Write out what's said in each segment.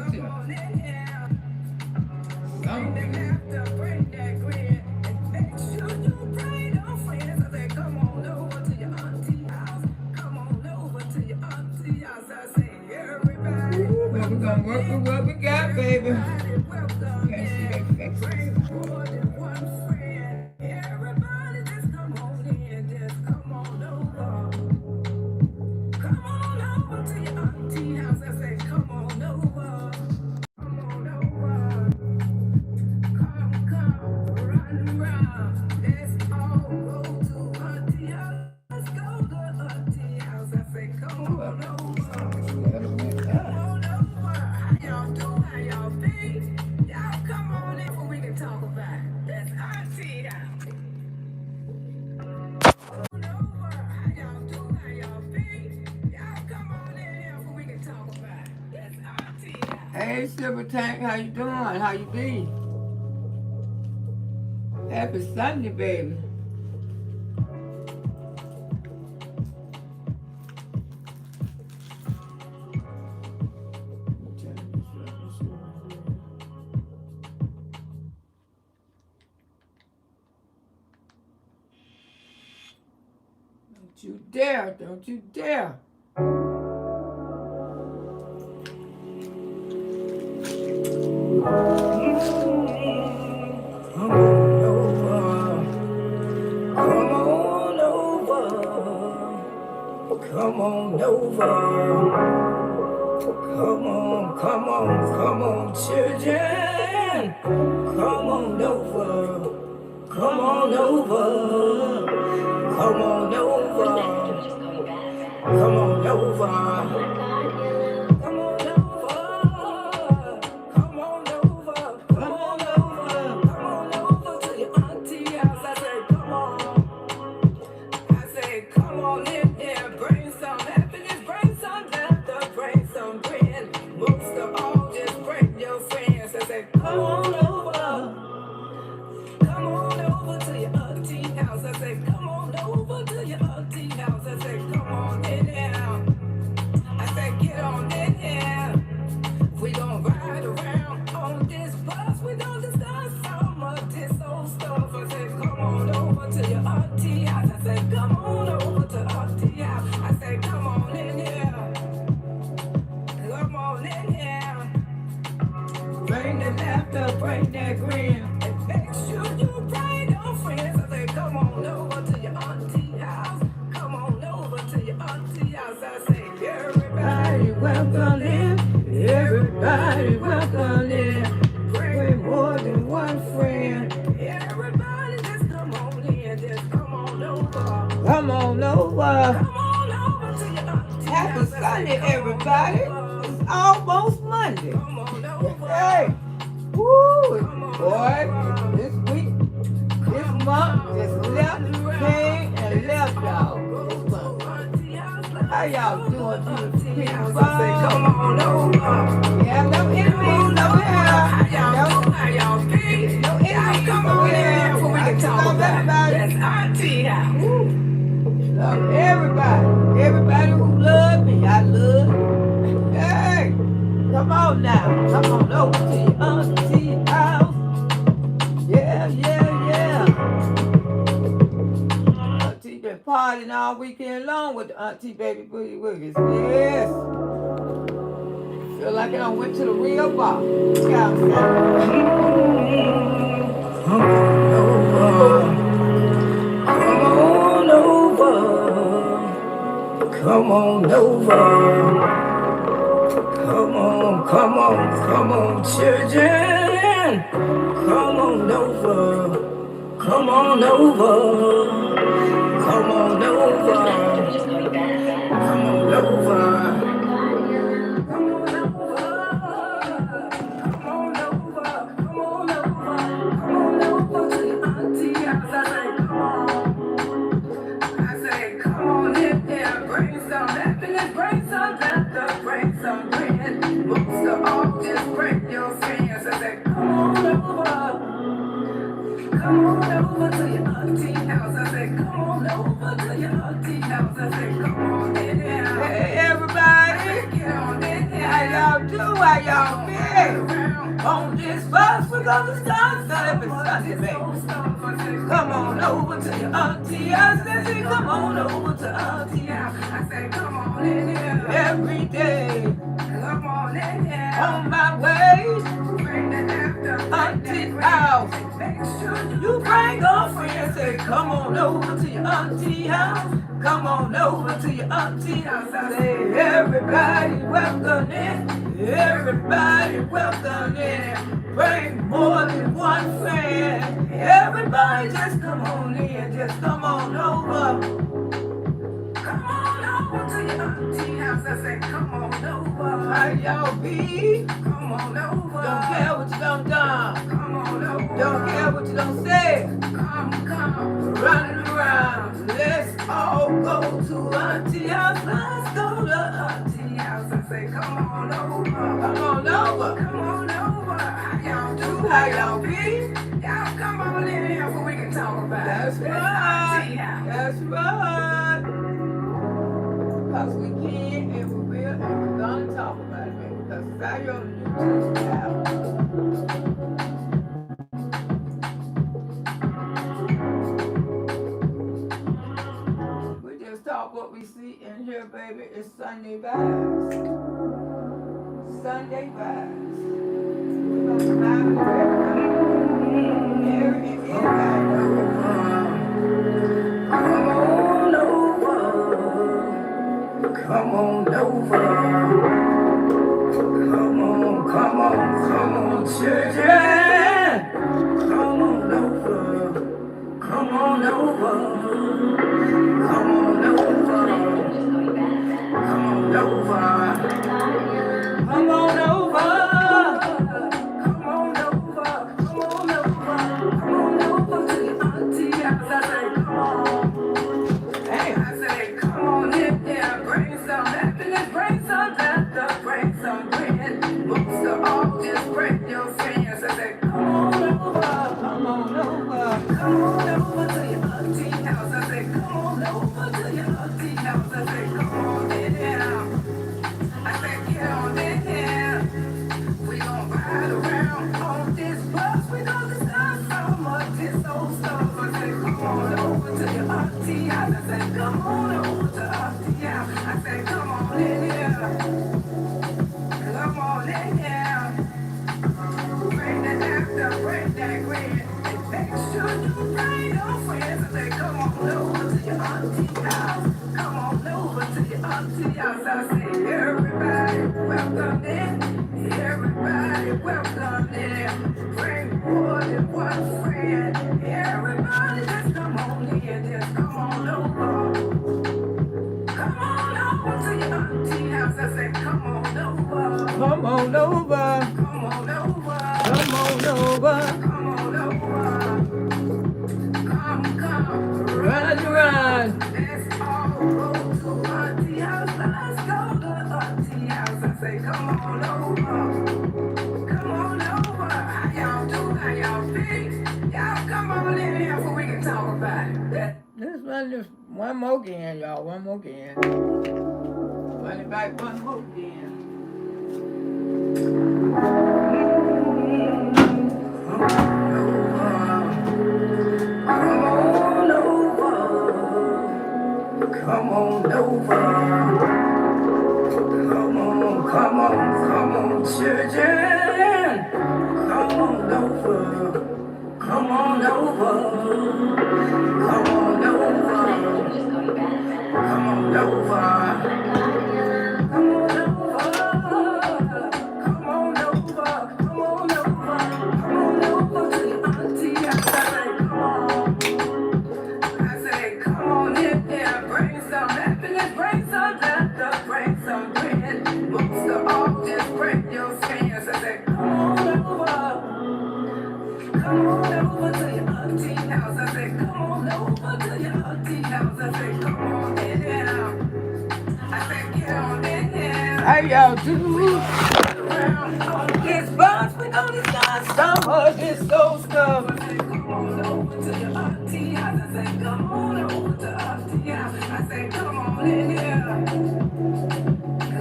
get you. Well, we're gonna work with what we got, baby. Can't see that fix. Hey, Silver Tank, how you doing? How you be? Happy Sunday, baby. Don't you dare, don't you dare. Come on over. Come on, children. Come on over. Come on over. Come on over. Come on over. Bring the laughter, bring that grin, and make sure you bring your friends. I say, come on over to your auntie house. Come on over to your auntie house. I say, everybody welcome in. Everybody welcome in. Bring more than one friend. Everybody just come on in. Just come on over. Come on over. Come on over to your auntie house. Happy Sunday, everybody. It's almost Monday. Come on over. Hey. Woo, boy, this week, this month, just left, came, and left y'all. How y'all doing? Come on over. Yeah, no enemies over here. No enemies over here. Before we can talk about it. That's auntie house. Love everybody. Everybody who loves me, I love you. Hey. Come on now, come on over to your auntie house. Yeah. Auntie been partying all weekend long with the auntie baby booty wiggies. Yes. Feel like I done went to the real bar. Come on over. Come on, children. Come on over. Come on over. Come on over. Come on over. Hey everybody, how y'all doing? how y'all feel. On this bus, we're gonna start Sunday, baby. Come on over to your auntie house. I say, come on over to auntie house. I say, come on in here. Every day. Come on in here. On my way. Auntie house. You bring a friend. Say, come on over to your auntie house. Come on over to your auntie house. I say, everybody welcome in. Everybody welcome in. Bring more than one friend. Everybody just come on in. Just come on over. Come on over to your auntie house. I say, come on over. How y'all be? Come on over. Don't care what you done done. Come on over. Don't care what you done said. Come. Running around. Let's all go to auntie house. Let's go to auntie house. I say, come on over. Come on over. Come on over. How y'all do? How y'all be? Y'all come on in here so we can talk about it. That's right. That's right. Because we can and we will and we're going to talk about it, baby. Because now you're on the YouTube channel. We just talk what we see in here, baby. It's Sunday vibes. Sunday vibes. We're going to smile with everybody. Everybody over. Come on over. Come on over. Come on, children. Come on over. Come on over. Come on over. Come on over. Come on over. Come on over. Come on over. Come on over to your auntie house. I say, come on. Hey, I say, come on in there. Bring some happiness. Bring some laughter. Bring some grin. Most of all, just bring your friends. I say, come on over. Come on over. Come on over to your auntie house. I say, come on over to your auntie house. I say, come on in there. I say, get on in here. We gon' ride around on this bus. We gon' discuss so much this old stuff. I say, come on over to your auntie house. I say, come on over to auntie house. I say, come on in here. Come on in here. Bring that laughter, bring that grin. And make sure you bring your friends. I say, come on over to your auntie house. Come on over to your auntie house. I say, everybody welcome in. Everybody welcome in. Bring more than one friend. Everybody just come on in. Just come on over. Come on over to your auntie house. I say, come on over. Come on over. Come on over. Come on over. Come on over. Come. Run. Let's all go to auntie house. Let's go to auntie house. I say, come on over. Come on over. How y'all do? How y'all feel? Y'all come on in here so we can talk about it. This one just one more again, y'all. One more again. Run it back one more again. Come on over. Come on, children. Come on over. Come on over. Come on over. Come on over. How y'all do? This bus, we gonna start some of this old stuff. Come on over to your auntie house. I say, come on over to auntie house. I say, come on in here.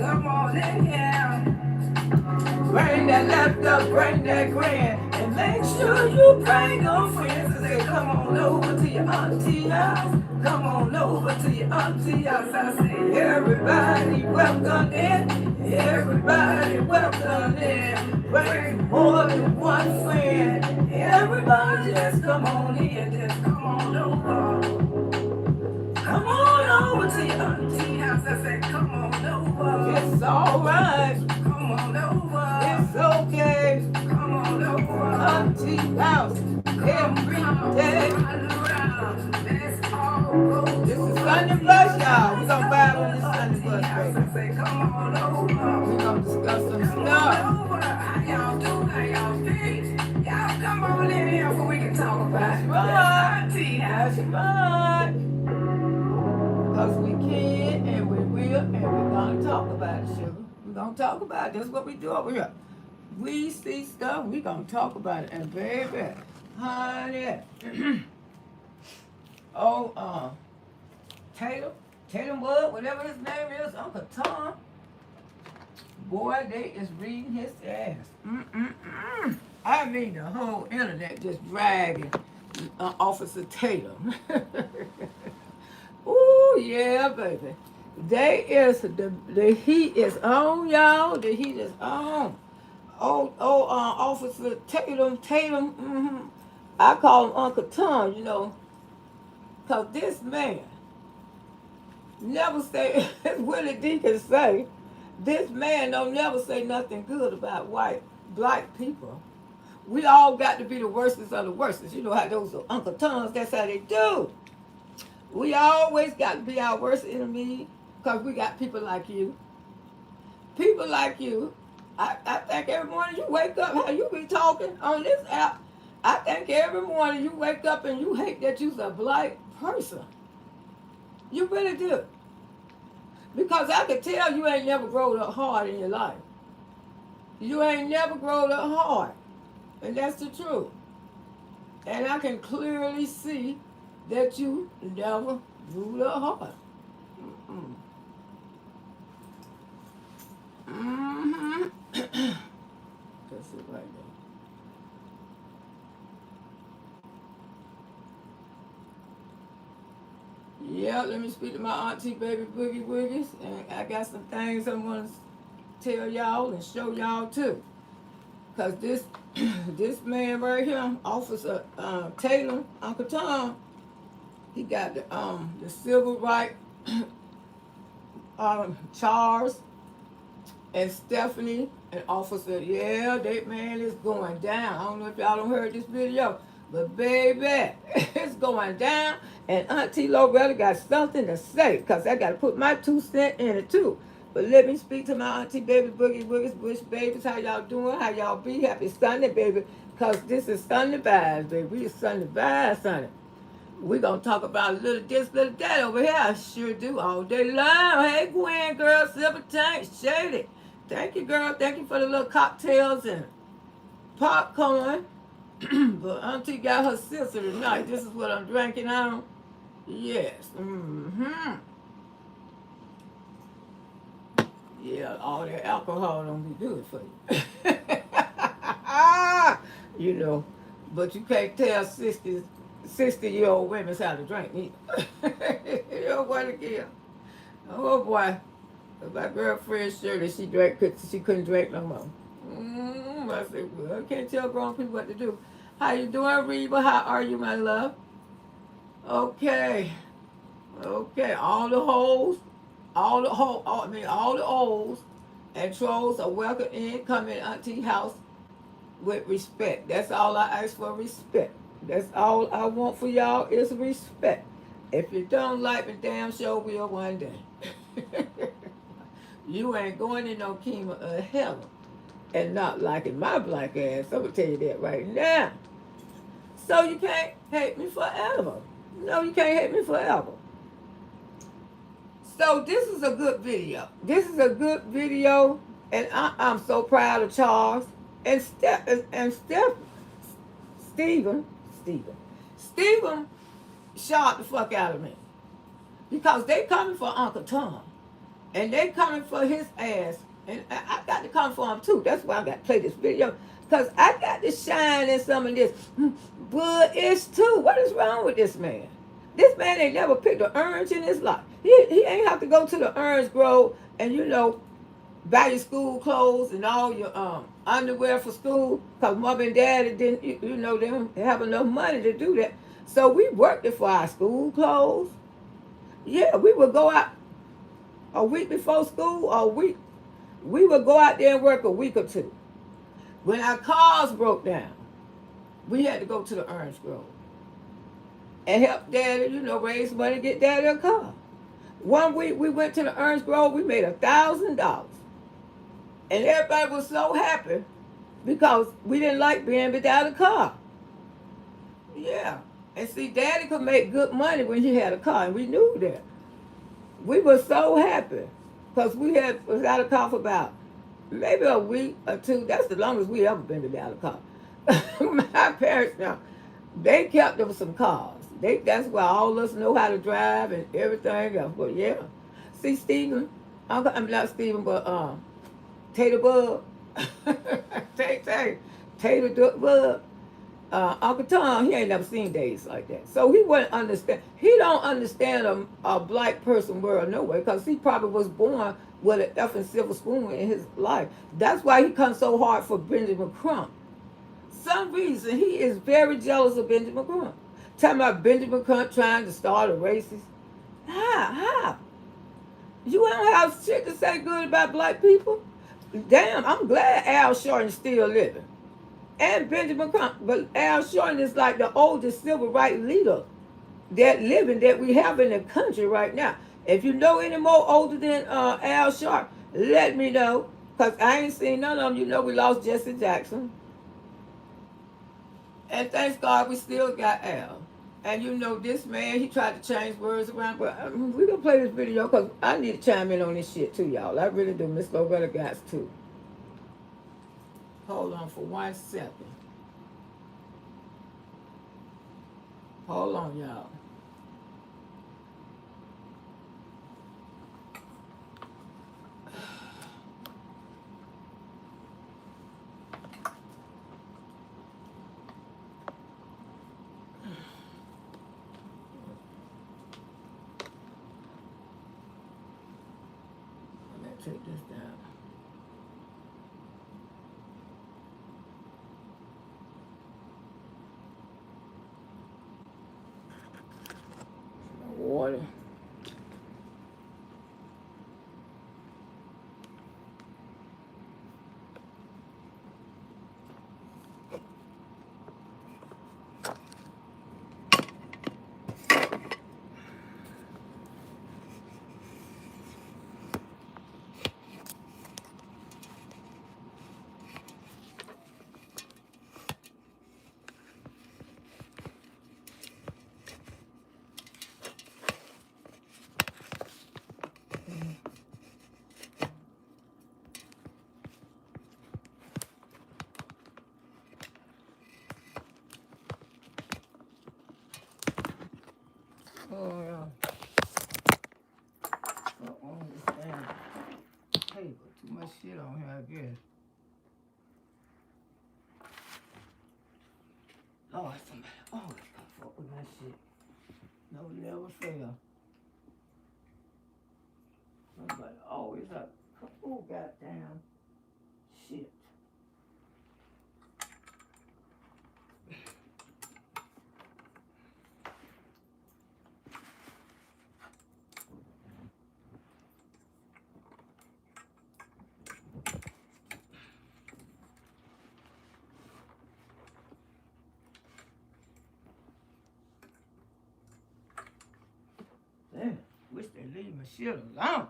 Come on in here. Bring that laughter, bring that grin. And make sure you bring your friends and say, come on over to your auntie house. Come on over to your auntie house. I say, everybody welcome in. Everybody welcome in. Bring more than one friend. Everybody just come on in. Just come on over. Come on over to your auntie house. I said, come on over. It's alright. Come on over. It's okay. Come on over. Auntie house. Every day. Let's all go. This is Sunday bus, y'all. We're gonna vibe on this Sunday bus, baby. I say, come on over. We're gonna discuss some stuff. How y'all do? How y'all feel? Y'all come on in here so we can talk about it. Auntie house. That's right. Because we can and we will and we're going to talk about it, sugar. We're going to talk about it. That's what we do over here. We see stuff, we're going to talk about it. And baby, honey, Tatum Wood, whatever his name is, Uncle Tom, boy, they is reading his ass. I mean, the whole internet just dragging Officer Tatum. Ooh, yeah, baby. The heat is on, y'all. The heat is on. Officer Tatum. I call him Uncle Tom, you know, because this man never say, as Willie D can say, this man don't never say nothing good about black people. We all got to be the worstest of the worstest. You know how those Uncle Toms, that's how they do. We always got to be our worst enemy because we got people like you. People like you. I think every morning you wake up, how you be talking on this app. I think every morning you wake up and you hate that you're a black person. You really do. Because I can tell you ain't never grown up hard in your life. You ain't never grown up hard. And that's the truth. And I can clearly see that you never grew up hard. That's it right there. Yeah, let me speak to my auntie, baby Boogie Woogies. And I got some things I want to tell y'all and show y'all too. Because this man right here, Officer Taylor, Uncle Tom, he got the civil right Charles and Stephanie and Officer. Yeah, that man is going down. I don't know if y'all don't heard this video, but baby, it's going down. And Auntie Loretta got something to say because I got to put my 2 cents in it too. But let me speak to my auntie, baby Boogie Woogies, Bush babies. How y'all doing? How y'all be? Happy Sunday, baby. Because this is Sunday vibes, baby. We is Sunday vibes, Sunday. We're going to talk about a little this, little that over here. I sure do all day long. Hey, Gwen, girl, Silver Tank, Shady. Thank you, girl. Thank you for the little cocktails and popcorn. But Auntie got her sister tonight. This is what I'm drinking on. Yes. Yeah, all that alcohol don't be good for you. You know, but you can't tell 60-year-old women how to drink either. You know what again? Oh boy. My girlfriend Shirley, she couldn't drink no more. I said, well, I can't tell grown people what to do. How you doing, Reba? How are you, my love? Okay. All the hoes, all the olds and trolls are welcome in. Come in Auntie house with respect. That's all I ask for, respect. That's all I want for y'all is respect. If you don't like me, damn sure will one day. You ain't going in no kingdom of heaven and not liking my black ass. I'm gonna tell you that right now. So you can't hate me forever. No, you can't hate me forever. So this is a good video. And I'm so proud of Charles and Stephen shot the fuck out of me because they coming for Uncle Tom and they coming for his ass And I got to come for him too. That's why I got to play this video. Because I got to shine in some of this. But it's too. What is wrong with this man? This man ain't never picked an orange in his life. He ain't have to go to the orange grove and, buy your school clothes and all your underwear for school. Because mom and daddy didn't, they don't have enough money to do that. So we worked it for our school clothes. Yeah, we would go out a week before school or a week. We would go out there and work a week or two. When our cars broke down, we had to go to the orange grove and help daddy, raise money to get daddy a car. One week we went to the orange grove, we made $1,000. And everybody was so happy because we didn't like being without a car. Yeah. And see, daddy could make good money when he had a car, and we knew that. We were so happy because we had without a car for about maybe a week or two. That's the longest we ever been without a car. My parents now, they kept them some cars. That's why all of us know how to drive and everything else. But yeah. See, Stephen, I'm not Stephen, but Tater Bug. Tater Bug. Uncle Tom, he ain't never seen days like that. So he wouldn't understand. He don't understand a black person world no way because he probably was born with an effing silver spoon in his life. That's why he comes so hard for Benjamin Crump. Some reason he is very jealous of Benjamin Crump. Talking about Benjamin Crump trying to start a racist. How? You don't have shit to say good about black people? Damn, I'm glad Al Sharpton's still living. And Benjamin Crump. But Al Sharpton is like the oldest civil rights leader that we have in the country right now. If you know any more older than Al Sharpton, let me know. Because I ain't seen none of them. We lost Jesse Jackson. And thanks God we still got Al. And this man, he tried to change words around. But we're going to play this video because I need to chime in on this shit too, y'all. I really do. Miss Loretta got too. Hold on for 1 second. Hold on, y'all. Let me take this down. Water. Oh, yeah. I don't understand. Hey, put too much shit on here, I guess. Lord, somebody always come fuck with my shit. No, never fail. Somebody always up. Oh, goddamn shit. Damn, wish they leave my shit alone.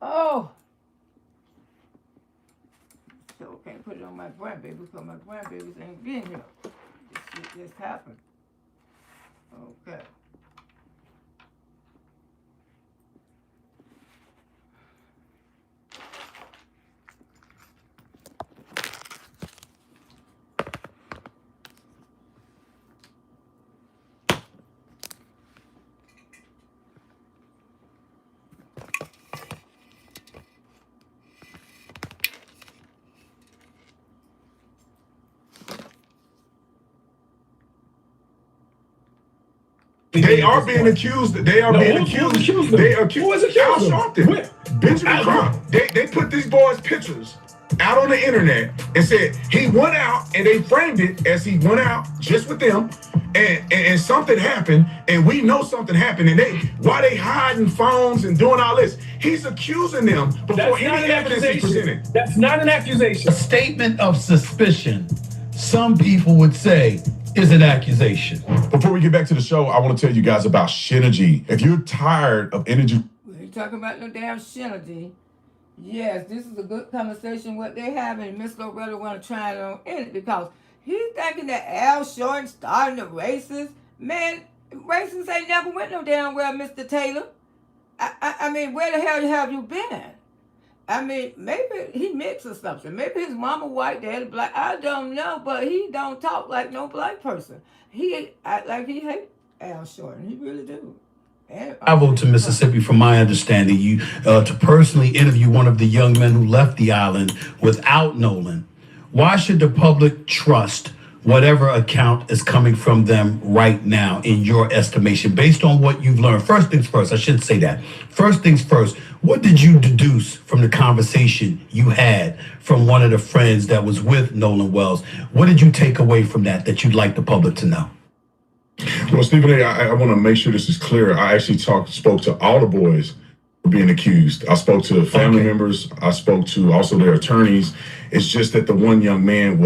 Oh, so can't put it on my grandbaby because my grandbabies ain't been here. This shit just happened. Okay. They are being accused. They are being accused. They accused Al Sharpton, Benjamin Crump. They put these boys' pictures out on the internet and said he went out, and they framed it as he went out just with them, and something happened, and we know something happened, and why they hiding phones and doing all this? He's accusing them before any evidence is presented. That's not an accusation. A statement of suspicion, some people would say, is an accusation. Before we get back to the show, I want to tell you guys about Synergy. If you're tired of energy, We ain't talking about no damn Synergy. Yes, this is a good conversation what they have, and Miss Loretta want to try it on in it because he's thinking that Al Sharpton starting the races. Man, races ain't never went no damn well, Mr. Taylor. I mean, where the hell have you been? I mean, maybe he mixed or something. Maybe his mama white, dad black. I don't know, but he don't talk like no black person. He act like he hate Al Sharpton. He really do. Traveled to Mississippi, from my understanding, you to personally interview one of the young men who left the island without Nolan. Why should the public trust whatever account is coming from them right now, in your estimation, based on what you've learned? First things first, I shouldn't say that. First things first, what did you deduce from the conversation you had from one of the friends that was with Nolan Wells? What did you take away from that you'd like the public to know? Well, Stephen A., I want to make sure this is clear. I actually spoke to all the boys who were being accused. I spoke to family members. I spoke to also their attorneys. It's just that the one young man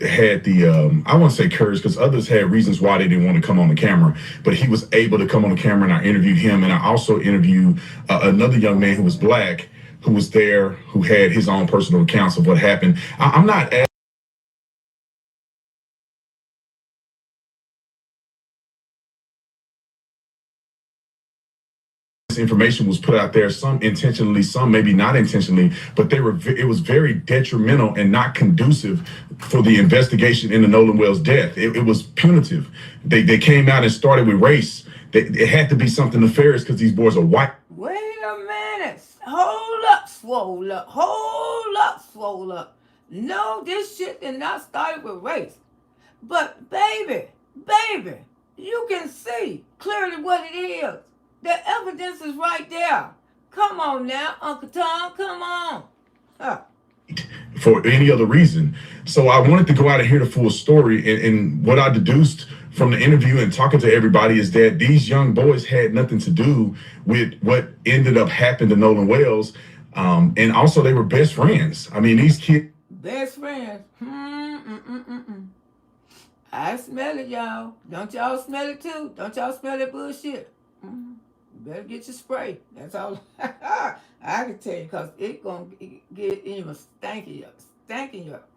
had the, I won't say courage, because others had reasons why they didn't want to come on the camera, but he was able to come on the camera, and I interviewed him. And I also interviewed another young man who was black, who was there, who had his own personal accounts of what happened. I'm not information was put out there, some intentionally, some maybe not intentionally, but it was very detrimental and not conducive for the investigation into Nolan Wells' death. It was punitive. They came out and started with race. It had to be something nefarious because these boys are white. Wait a minute. Hold up, swole up. Hold up, swole up. No, this shit did not start with race. But baby, you can see clearly what it is. The evidence is right there. Come on now, Uncle Tom, come on. For any other reason. So I wanted to go out and hear the full story. And what I deduced from the interview and talking to everybody is that these young boys had nothing to do with what ended up happening to Nolan Wells. And also they were best friends. I mean, these kids. Best friends. I smell it, y'all. Don't y'all smell it too? Don't y'all smell that bullshit? You better get your spray. That's all I can tell you, because it's going to get even stanky up.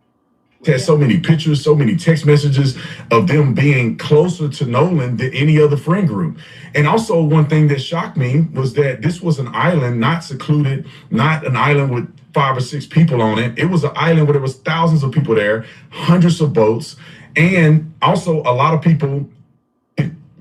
Had so many pictures, so many text messages of them being closer to Nolan than any other friend group. And also one thing that shocked me was that this was an island, not secluded, not an island with 5 or 6 people on it. It was an island where there was thousands of people there, hundreds of boats, and also a lot of people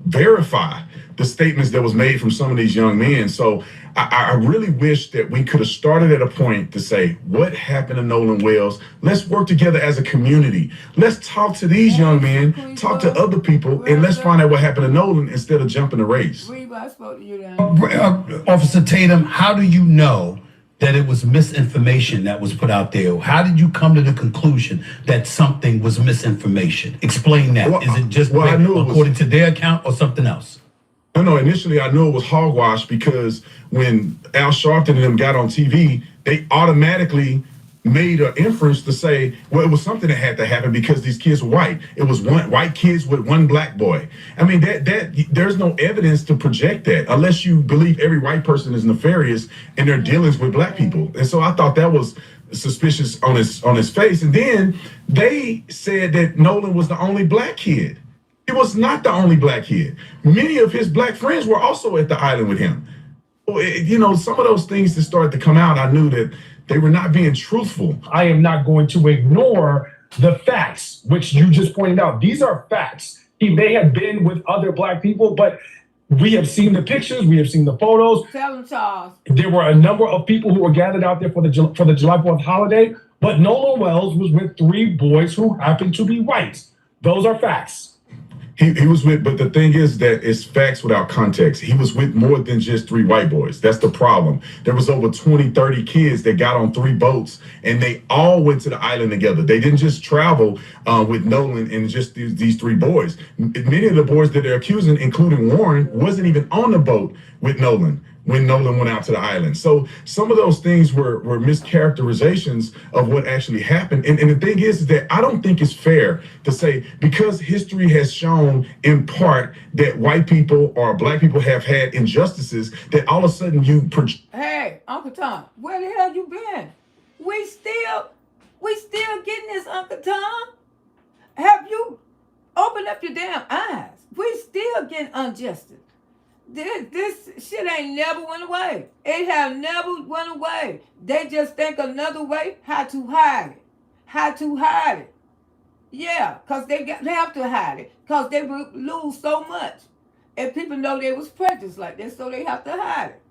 verify the statements that was made from some of these young men. So I really wish that we could have started at a point to say, what happened to Nolan Wells? Let's work together as a community. Let's talk to these young men, talk to other people, and let's find out what happened to Nolan instead of jumping the race. Officer Tatum, how do you know that it was misinformation that was put out there? How did you come to the conclusion that something was misinformation? Explain that. Is it just according to their account or something else? No, initially I knew it was hogwash because when Al Sharpton and them got on TV, they automatically made an inference to say, well, it was something that had to happen because these kids were white. It was white kids with one black boy. I mean, there's no evidence to project that unless you believe every white person is nefarious in their dealings with black people. And so I thought that was suspicious on his face. And then they said that Nolan was the only black kid. He was not the only black kid. Many of his black friends were also at the island with him. Some of those things that started to come out, I knew that they were not being truthful. I am not going to ignore the facts, which you just pointed out. These are facts. He may have been with other black people, but we have seen the pictures, we have seen the photos. Tell them, Charles. There were a number of people who were gathered out there for the July 4th holiday, but Nolan Wells was with 3 boys who happened to be white. Those are facts. He was with, but the thing is that it's facts without context. He was with more than just 3 white boys. That's the problem. There was over 20, 30 kids that got on 3 boats, and they all went to the island together. They didn't just travel with Nolan and just these 3 boys. Many of the boys that they're accusing, including Warren, wasn't even on the boat with Nolan when Nolan went out to the island. So some of those things were mischaracterizations of what actually happened. And the thing is that I don't think it's fair to say, because history has shown in part that white people or black people have had injustices, that all of a sudden Hey, Uncle Tom, where the hell you been? We still getting this, Uncle Tom. Have you opened up your damn eyes? We still getting injustice. This shit ain't never went away. It have never went away. They just think another way how to hide it. How to hide it. Yeah, because they have to hide it. Because they will lose so much. And people know they was prejudiced like this, so they have to hide it.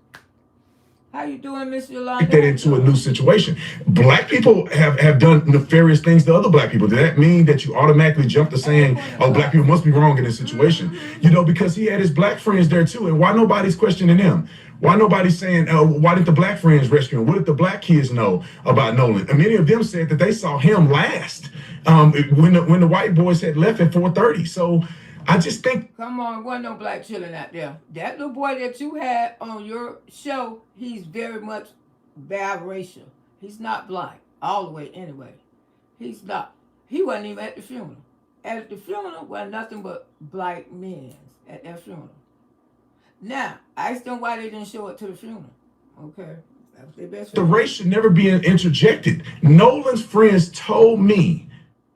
How you doing, Miss Yolanda? that into a new situation. Black people have done nefarious things to other black people. Does that mean that you automatically jump to saying, oh, black people must be wrong in this situation? You know, because he had his black friends there too. And why nobody's questioning them? Why nobody's saying, why didn't the black friends rescue him? What did the black kids know about Nolan? And many of them said that they saw him last when the white boys had left at 4:30. So I just think. Come on, wasn't no black children out there. That little boy that you had on your show, he's very much biracial. He's not black, all the way anyway. He's not. He wasn't even at the funeral. At the funeral was nothing but black men at that funeral. Now, I asked them why they didn't show up to the funeral. Okay, that was their best friend. The race should never be interjected. Nolan's friends told me.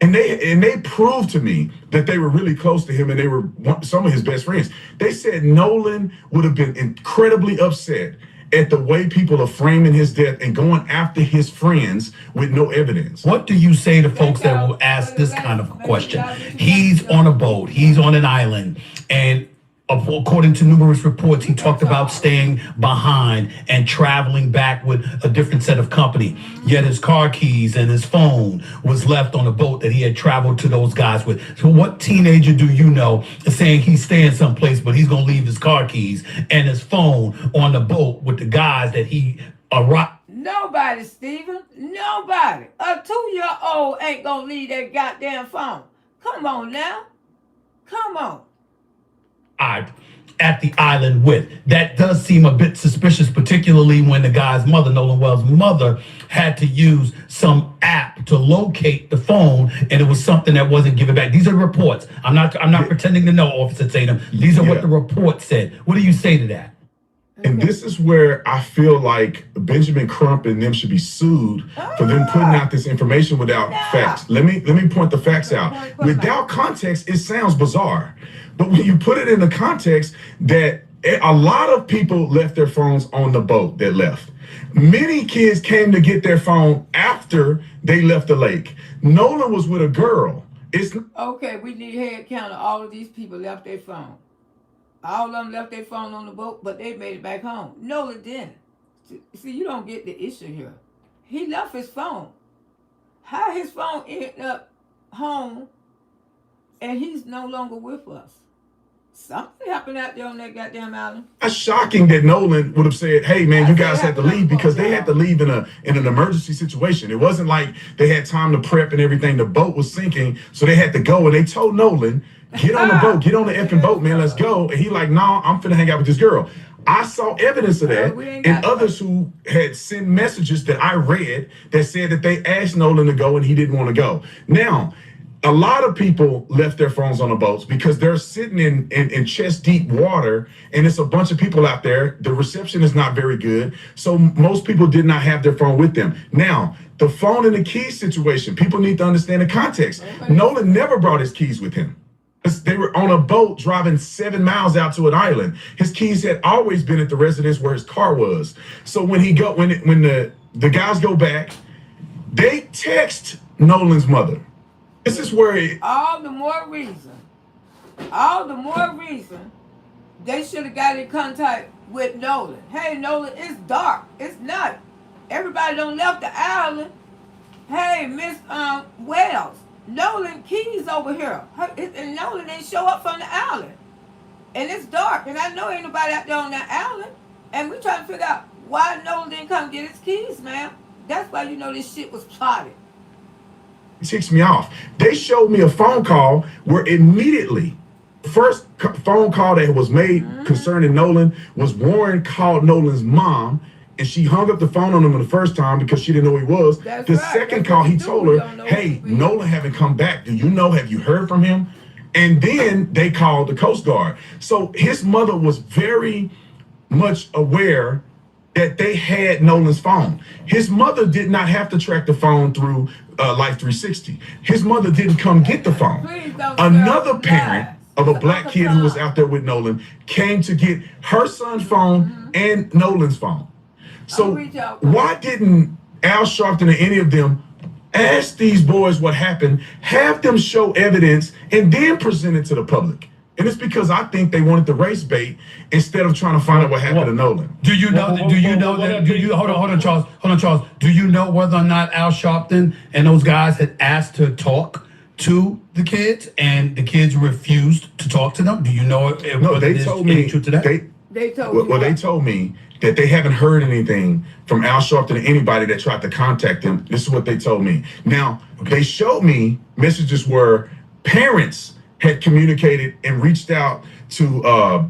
And they proved to me that they were really close to him and they were some of his best friends. They said Nolan would have been incredibly upset at the way people are framing his death and going after his friends with no evidence. What do you say to folks that will ask this kind of question? He's on a boat, he's on an island, and according to numerous reports, he talked about staying behind and traveling back with a different set of company. Yet his car keys and his phone was left on a boat that he had traveled to those guys with. So what teenager do you know is saying he's staying someplace, but he's going to leave his car keys and his phone on the boat with the guys that he arrived? Nobody, Stephen. Nobody. A 2-year-old ain't going to leave that goddamn phone. Come on now. Come on. At the island with. That does seem a bit suspicious, particularly when the guy's mother, Nolan Wells' mother, had to use some app to locate the phone, and it was something that wasn't given back. These are reports. I'm not pretending to know, Officer Tatum. These are what the report said. What do you say to that? And this is where I feel like Benjamin Crump and them should be sued for them putting out this information without facts. Let me point the facts out. Without context, it sounds bizarre. But when you put it in the context that a lot of people left their phones on the boat that left. Many kids came to get their phone after they left the lake. Nolan was with a girl. Okay, we need head count of all of these people left their phone. All of them left their phone on the boat, but they made it back home. Nolan didn't. See, you don't get the issue here. He left his phone. How his phone ended up home and he's no longer with us? Something happened out there on that goddamn island. It's shocking that Nolan would have said, hey, man, you guys had to leave, because they had to leave in an emergency situation. It wasn't like they had time to prep and everything. The boat was sinking, so they had to go. And they told Nolan, get on the boat, get on the effing boat, man, let's go. And he like, nah, I'm finna hang out with this girl. I saw evidence of that, and others who had sent messages that I read that said that they asked Nolan to go and he didn't want to go. Now, a lot of people left their phones on the boats because they're sitting in chest deep water, and it's a bunch of people out there. The reception is not very good, so most people did not have their phone with them. Now, the phone and the keys situation, people need to understand the context. Nolan never brought his keys with him. They were on a boat driving 7 miles out to an island. His keys had always been at the residence where his car was. So when the guys go back, they text Nolan's mother. This is where all the more reason they should have got in contact with Nolan. Hey, Nolan, it's dark. It's not. Everybody done left the island. Hey, Miss Wells, Nolan Keys over here. And Nolan didn't show up from the island. And it's dark, and I know ain't nobody out there on that island. And we trying to figure out why Nolan didn't come get his keys, man. That's why you know this shit was plotted. It ticks me off. They showed me a phone call where immediately, first phone call that was made concerning Nolan was Warren called Nolan's mom, and she hung up the phone on him the first time because she didn't know who he was. That's the right. second That's call, what he we do. told We her, don't know hey, who he is. Nolan haven't come back. Do you know? Have you heard from him? And then they called the Coast Guard. So his mother was very much aware that they had Nolan's phone. His mother did not have to track the phone through Life 360. His mother didn't come get the phone. Please don't Another tell parent lies. of a It's black Uncle kid who was Tom. out there with Nolan came to get her son's phone and Nolan's phone. So read y'all. why didn't Al Sharpton or any of them ask these boys what happened, have them show evidence, and then present it to the public? And it's because I think they wanted the race bait instead of trying to find out what happened to Nolan. Do you know that? Do you know that? Do you hold on, Charles? Do you know whether or not Al Sharpton and those guys had asked to talk to the kids, and the kids refused to talk to them? Do you know? No, they told me truth to that? They told you. Well, they what? told me that they haven't heard anything from Al Sharpton or anybody that tried to contact them. This is what they told me. Now, they showed me messages where parents had communicated and reached out to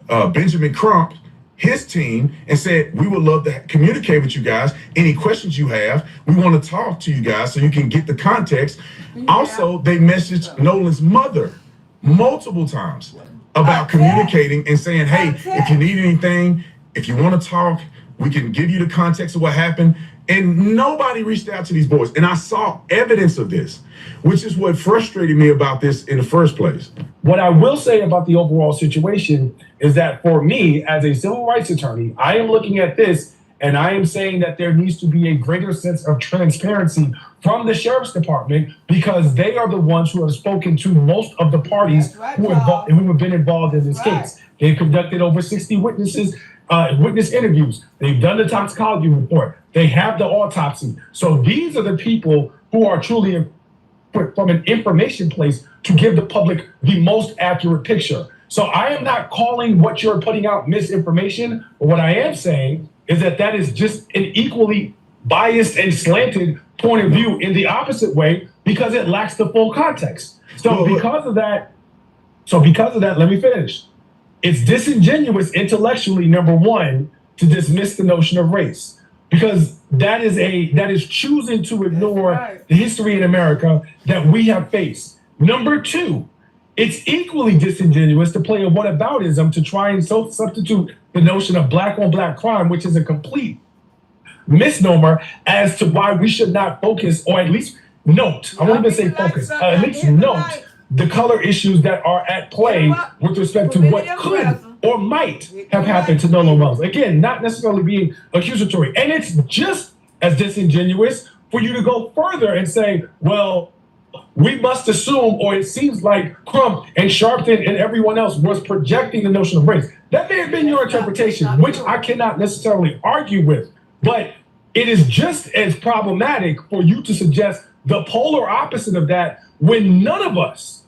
Benjamin Crump, his team, and said, we would love to communicate with you guys. Any questions you have, we want to talk to you guys so you can get the context. Also, they messaged Nolan's mother multiple times about communicating and saying, hey, if you need anything, if you want to talk, we can give you the context of what happened. And nobody reached out to these boys. And I saw evidence of this, which is what frustrated me about this in the first place. What I will say about the overall situation is that for me, as a civil rights attorney, I am looking at this and I am saying that there needs to be a greater sense of transparency from the sheriff's department, because they are the ones who have spoken to most of the parties who have been involved in this case. They've conducted over 60 witness interviews. They've done the toxicology report. They have the autopsy. So these are the people who are truly from an information place to give the public the most accurate picture. So I am not calling what you're putting out misinformation, but what I am saying is that that is just an equally biased and slanted point of view in the opposite way, because it lacks the full context. So because of that, let me finish. It's disingenuous intellectually, number one, to dismiss the notion of race, because that is choosing to ignore the history in America that we have faced. Number two, it's equally disingenuous to play a whataboutism to try and substitute the notion of black on black crime, which is a complete misnomer, as to why we should not focus, or at least note, I won't even say focus, at least note the color issues that are at play with respect to what could or might have happened to Nolan Wells. Again, not necessarily being accusatory. And it's just as disingenuous for you to go further and say, well, we must assume, or it seems like Crump and Sharpton and everyone else was projecting the notion of race. That may have been your interpretation, which I cannot necessarily argue with, but it is just as problematic for you to suggest the polar opposite of that when none of us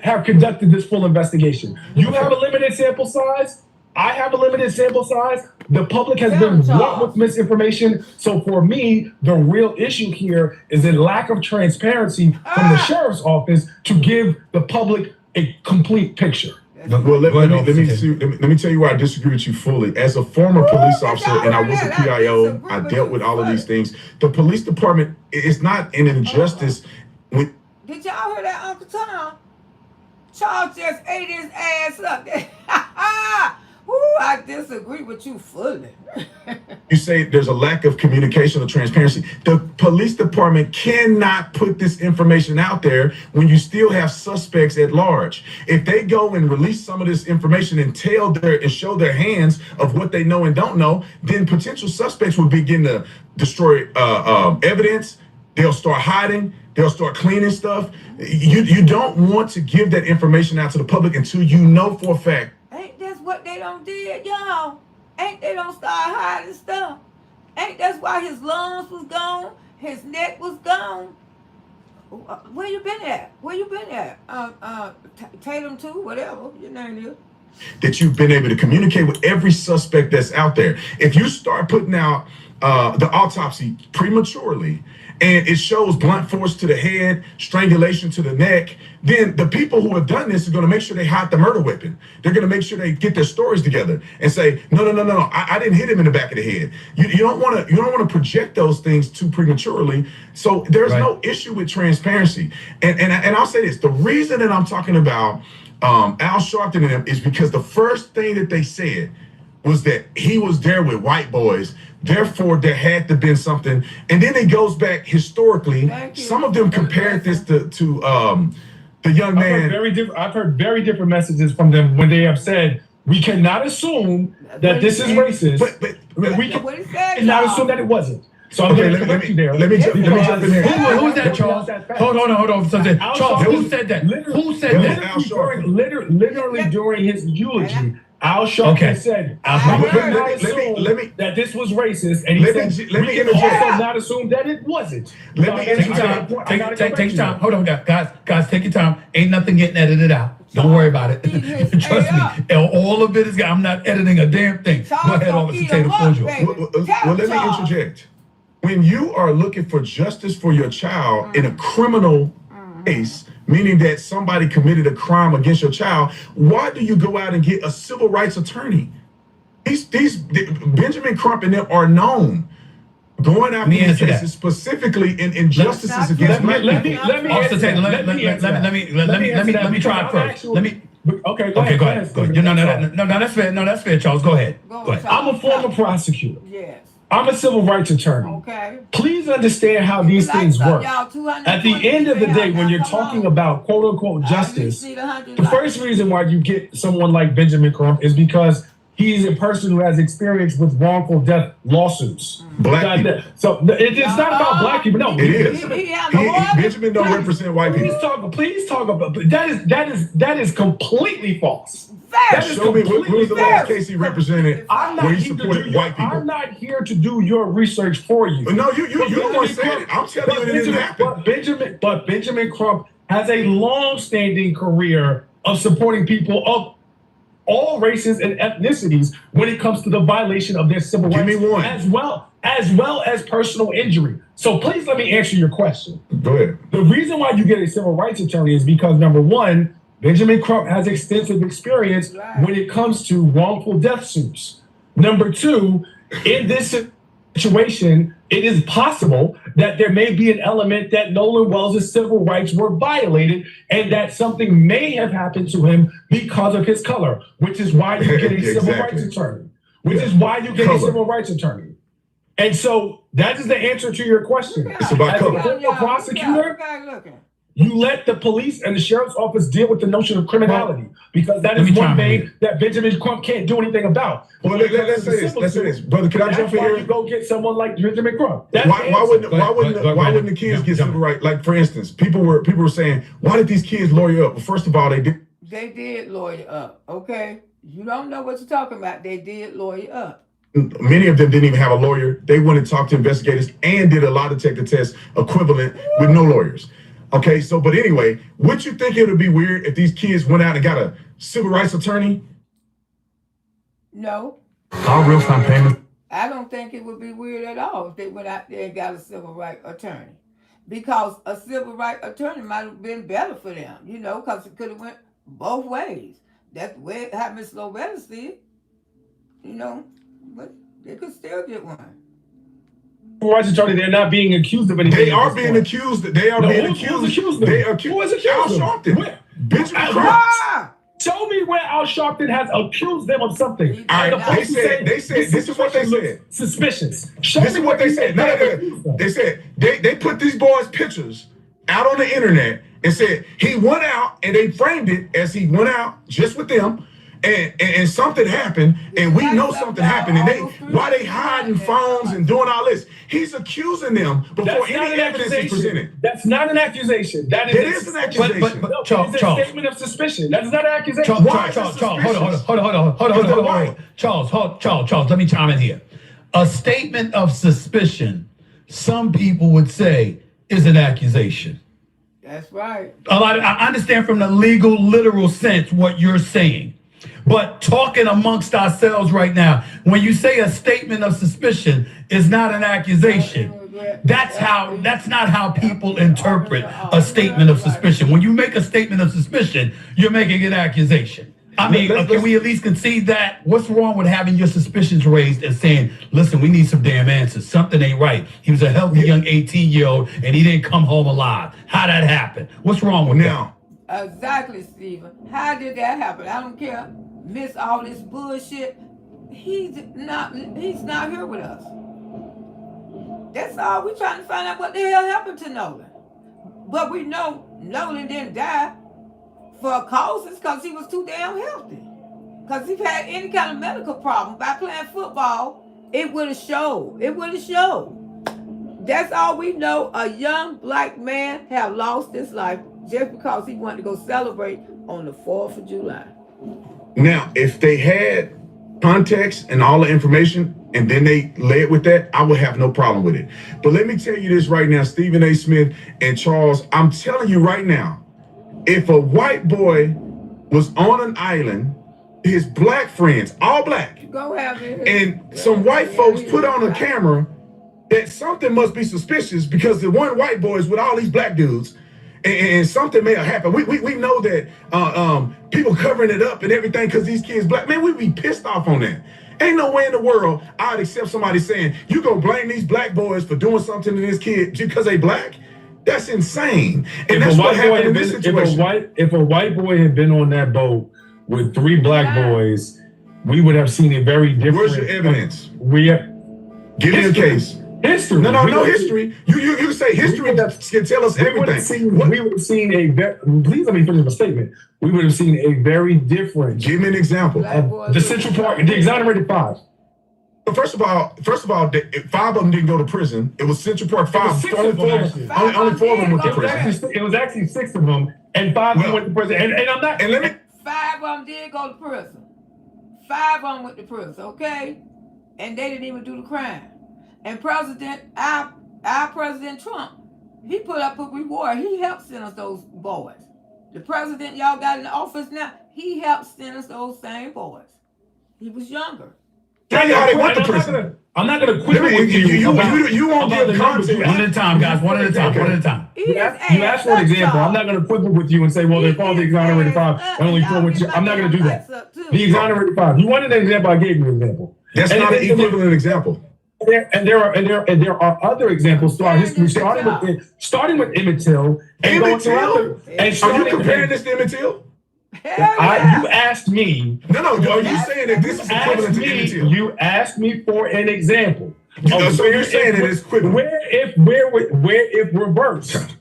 have conducted this full investigation. You have a limited sample size. I have a limited sample size. The public has been brought with misinformation. So for me, the real issue here is a lack of transparency from the sheriff's office to give the public a complete picture. Well, let me tell you why I disagree with you fully. As a former police officer, and I was a PIO, I dealt with all of these things. The police department is not an injustice. Did y'all hear that, Uncle Tom? Charles just ate his ass up. Ooh, I disagree with you fully. You say there's a lack of communication or transparency. The police department cannot put this information out there when you still have suspects at large. If they go and release some of this information and show their hands of what they know and don't know, then potential suspects will begin to destroy evidence. They'll start hiding. They'll start cleaning stuff. You don't want to give that information out to the public until you know for a fact. Ain't that's what they done did, y'all? Ain't they done start hiding stuff? Ain't that's why his lungs was gone? His neck was gone? Where you been at? Where you been at? Tatum too, whatever your name is. That you've been able to communicate with every suspect that's out there. If you start putting out the autopsy prematurely and it shows blunt force to the head, strangulation to the neck, then the people who have done this are going to make sure they hide the murder weapon. They're going to make sure they get their stories together and say, no, I didn't hit him in the back of the head. You don't want to project those things too prematurely. So there's no issue with transparency. And I'll say this: the reason that I'm talking about Al Sharpton and them is because the first thing that they said was that he was there with white boys. Therefore, there had to been something. And then it goes back historically. Some of them compared this to the young man. I've heard very different messages from them when they have said, we cannot assume that this is racist. But we cannot assume that it wasn't. So I'm going to correct you there. Let me jump in there. Who was that, Charles? Hold on. Charles, who said that? Who said that? Literally during his eulogy, Al Sharpton said, that this was racist, and he said, let me also interject. not assume that it wasn't. Let me take your time. Hold on, guys, take your time. Ain't nothing getting edited out. Don't worry about it. Trust me. All of it is. I'm not editing a damn thing. Go ahead, Officer Tatum. Well, let me interject. When you are looking for justice for your child in a criminal case, meaning that somebody committed a crime against your child, why do you go out and get a civil rights attorney? These Benjamin Crump and them are known going after these cases specifically in injustices against black people. Let me try first. Okay, go ahead. No, that's fair. No, that's fair, Charles. Go ahead. I'm a former prosecutor. Yes. I'm a civil rights attorney. Okay. Please understand how these things work. At the end of the day, when you're talking about quote unquote justice, the first reason why you get someone like Benjamin Crump is because he's a person who has experience with wrongful death lawsuits. Black people. So it's not about black people. No, it is. Benjamin don't represent white people. Please talk about. That is completely false. Show me what was the last case he represented where he supported white people. I'm not here to do your research for you. No, you don't want to say it. I'm telling you it didn't happen. But Benjamin Crump has a long-standing career of supporting people of all races and ethnicities when it comes to the violation of their civil rights. Give me one. As well as personal injury. So please let me answer your question. Go ahead. The reason why you get a civil rights attorney is because, number one, Benjamin Crump has extensive experience when it comes to wrongful death suits. Number two, in this situation, it is possible that there may be an element that Nolan Wells' civil rights were violated and that something may have happened to him because of his color, which is why you get a civil rights attorney. And so that is the answer to your question. It's about color. As a former prosecutor, you let the police and the sheriff's office deal with the notion of criminality because that is one thing that Benjamin Crump can't do anything about. Well, let's say this. Brother, can I jump in here? You go get someone like Benjamin Crump. Why wouldn't the kids get civil rights? Like, for instance, people were saying, why did these kids lawyer up? Well, first of all, they did lawyer up, okay? You don't know what you're talking about. They did lawyer up. Many of them didn't even have a lawyer. They went and talked to investigators and did a lie detector test equivalent with no lawyers. Okay, so, but anyway, would you think it would be weird if these kids went out and got a civil rights attorney? No. Our real time payment. I don't think it would be weird at all if they went out there and got a civil rights attorney. Because a civil rights attorney might have been better for them, because it could have went both ways. That's how Miss Loretta said, but they could still get one. Rights attorney, they're not being accused of anything. They are being accused. They are being accused. Who is accused? Al Sharpton. Benjamin Crump. Show me where Al Sharpton has accused them of something. All right, they said, this is what they said. Suspicious. This is what they said. No. They said, they put these boys' pictures out on the internet and said, he went out and they framed it as he went out just with them. And something happened, and we know something happened, and why they hiding phones and doing all this? He's accusing them before any evidence is presented. That's not an accusation. It is an accusation. But Charles, it's a statement of suspicion. That is not an accusation. Charles, hold on. Charles, let me chime in here. A statement of suspicion, some people would say, is an accusation. That's right. I understand from the legal, literal sense what you're saying. But talking amongst ourselves right now, when you say a statement of suspicion is not an accusation, that's not how people interpret a statement of suspicion. When you make a statement of suspicion, you're making an accusation. I mean, can we at least concede that? What's wrong with having your suspicions raised and saying, listen, we need some damn answers. Something ain't right. He was a healthy young 18-year-old and he didn't come home alive. How'd that happen? What's wrong with that? Exactly, Stephen. How did that happen? I don't care. Miss all this bullshit. He's not here with us. That's all. We're trying to find out what the hell happened to Nolan. But we know Nolan didn't die for causes because he was too damn healthy. Because if he had any kind of medical problem by playing football, it would have showed. It would have showed. That's all we know. A young black man have lost his life just because he wanted to go celebrate on the 4th of July. Now, if they had context and all the information and then they led with that, I would have no problem with it. But let me tell you this right now, Stephen A. Smith and Charles, I'm telling you right now, if a white boy was on an island, his black friends, all black, go have it, and some white folks put on a camera, that something must be suspicious because the one white boy is with all these black dudes, and something may have happened. We know that people covering it up and everything because these kids black. Man, we'd be pissed off on that. Ain't no way in the world I'd accept somebody saying, you gonna blame these black boys for doing something to this kid because they black? That's insane. And that's what happened in this situation. If a white boy had been on that boat with 3 black boys, we would have seen a very different. Where's your evidence? Give me a case. History. No history. You say history can tell us everything. We would have seen please let me finish my statement. We would have seen a very different. Give me an example. The Central Park, the exonerated 5. First of all, 5 of them didn't go to prison. It was Central Park 5. Only 4 of them went to prison. It was actually 6 of them, and 5 of them went to prison. And I'm not. And let me. 5 of them did go to prison. 5 of them went to prison, okay? And they didn't even do the crime. And our President Trump, he put up a reward. He helped sentence those boys. The president y'all got in the office now, he helped sentence those same boys. He was younger. Tell you how they went to prison. I'm not going to quibble with you. You won't give context. One at a time, guys. One at a time. You asked for an example. I'm not going to quibble with you and say, well, they're called the exonerated 5 and only 4 with you. I'm not going to do that. The exonerated 5. You wanted an example, I gave you an example. That's not an equivalent example. And there are other examles throughout history, starting with Emmett Till. Emmett Till? Are you comparing this to Emmett Till? You asked me. No. Are you saying that this is equivalent to Emmett Till? You asked me for an example. So you're saying it is equivalent. Where if reversed?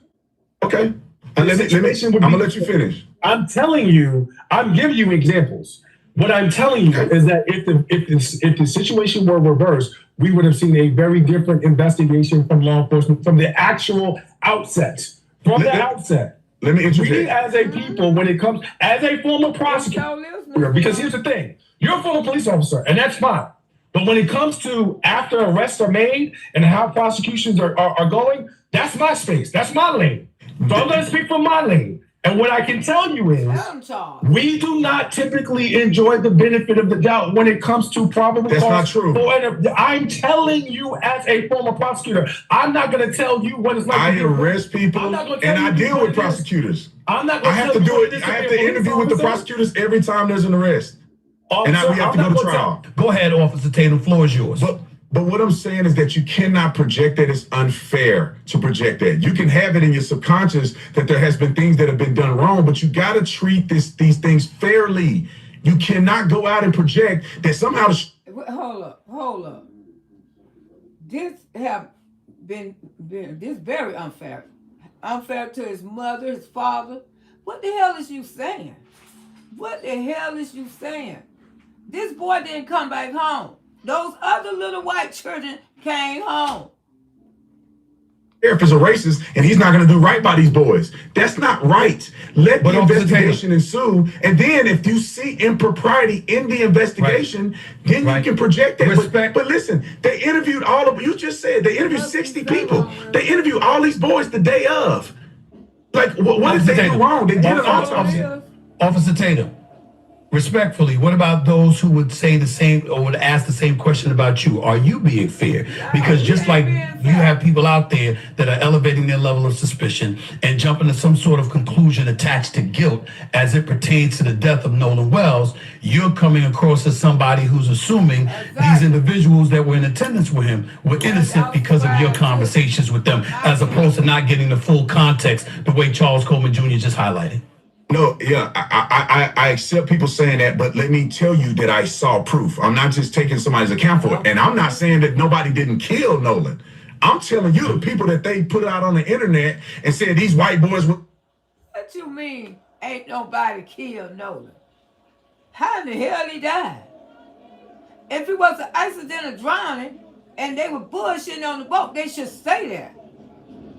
Okay. I'm gonna let you finish. I'm telling you. I'm giving you examples. What I'm telling you is that if the situation were reversed, we would have seen a very different investigation from law enforcement from the actual outset. Let me interject. We as a people, when it comes, as a former prosecutor, because here's the thing, you're a former police officer, and that's fine. But when it comes to after arrests are made and how prosecutions are going, that's my space. That's my lane. So I'm going to speak from my lane. And what I can tell you is, we do not typically enjoy the benefit of the doubt when it comes to probable cause. That's not true. I'm telling you as a former prosecutor, I'm not going to tell you what it's like. I arrest people and I deal with prosecutors. I have to do it. I have to interview with the prosecutors every time there's an arrest. And we have to go to trial. Go ahead, Officer Tatum. The floor is yours. But what I'm saying is that you cannot project that. It's unfair to project that. You can have it in your subconscious that there has been things that have been done wrong, but you got to treat these things fairly. You cannot go out and project that somehow. Hold up. This have been this very unfair. Unfair to his mother, his father. What the hell is you saying? This boy didn't come back home. Those other little white children came home. Sheriff is a racist and he's not going to do right by these boys. That's not right. Let the investigation ensue. And then if you see impropriety in the investigation, then you can project that. But listen, they interviewed you just said they interviewed 60 people. They interviewed all these boys the day of. Like, what did they do wrong? They did an Officer, autopsy. Officer Tatum, respectfully, what about those who would say the same or would ask the same question about you? Are you being fair? Because just like you have people out there that are elevating their level of suspicion and jumping to some sort of conclusion attached to guilt as it pertains to the death of Nolan Wells, you're coming across as somebody who's assuming these individuals that were in attendance with him were innocent because of your conversations with them, as opposed to not getting the full context the way Charles Coleman Jr. just highlighted. No, yeah, I accept people saying that, but let me tell you that I saw proof. I'm not just taking somebody's account for it. And I'm not saying that nobody didn't kill Nolan. I'm telling you the people that they put out on the internet and said these white boys were. What you mean ain't nobody killed Nolan? How in the hell he died? If it was an accidental drowning and they were bullshitting on the boat, they should stay there.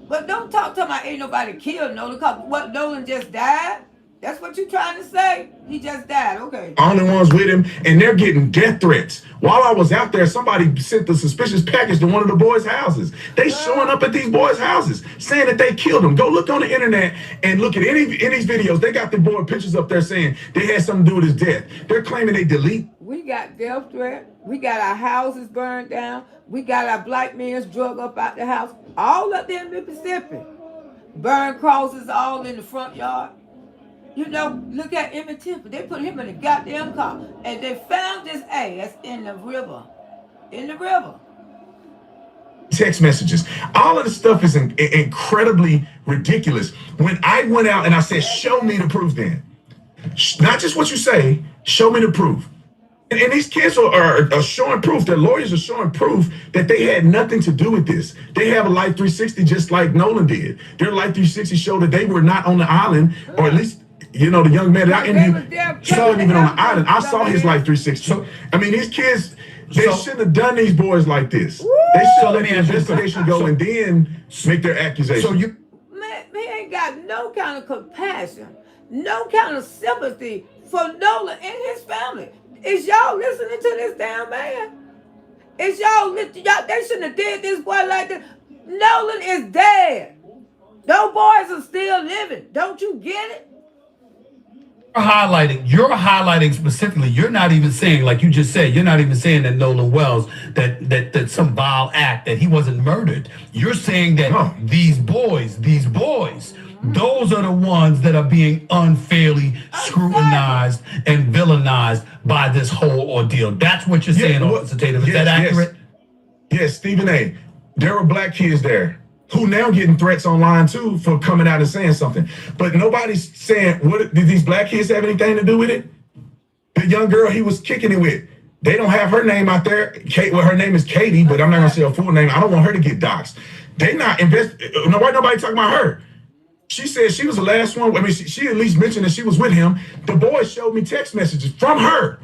But don't talk to me, ain't nobody killed Nolan, because what, Nolan just died? That's what you trying to say? He just died, okay. Only ones with him, and they're getting death threats. While I was out there, somebody sent the suspicious package to one of the boys' houses. They showing up at these boys' houses, saying that they killed them. Go look on the internet and look at any these videos. They got the boy pictures up there saying they had something to do with his death. They're claiming they delete. We got death threat. We got our houses burned down. We got our black men's drug up out the house. All up there in Mississippi. Burn crosses all in the front yard. You know, look at Emmett Temple. They put him in a goddamn car. And they found his ass in the river. In the river. Text messages. All of the stuff is incredibly ridiculous. When I went out and I said, show me the proof then. Not just what you say, show me the proof. And these kids are showing proof, their lawyers are showing proof that they had nothing to do with this. They have a Life 360 just like Nolan did. Their Life 360 showed that they were not on the island, or at least, you know, the young man that I interviewed, he wasn't even on the island. I saw his Life 360. I mean, these kids, they shouldn't have done these boys like this. They should let the investigation go and then make their accusation. So you, Man, he ain't got no kind of compassion, no kind of sympathy for Nolan and his family. Is y'all listening to this damn man? Is y'all they shouldn't have did this boy like this. Nolan is dead. Those boys are still living. Don't you get it? you're highlighting specifically, you're not even saying, like you just said, you're not even saying that Nolan Wells, that some vile act, that he wasn't murdered. You're saying that these boys, those are the ones that are being unfairly scrutinized and villainized by this whole ordeal. That's what you're saying, Officer Tatum. Is that accurate? Yes, Stephen A. There were black kids there who now getting threats online too for coming out and saying something. But nobody's saying, what did these black kids have anything to do with it? The young girl he was kicking it with, they don't have her name out there. Her name is Katie, but I'm not gonna say her full name. I don't want her to get doxxed. They not nobody talking about her. She said she was the last one. I mean, she at least mentioned that she was with him. The boy showed me text messages from her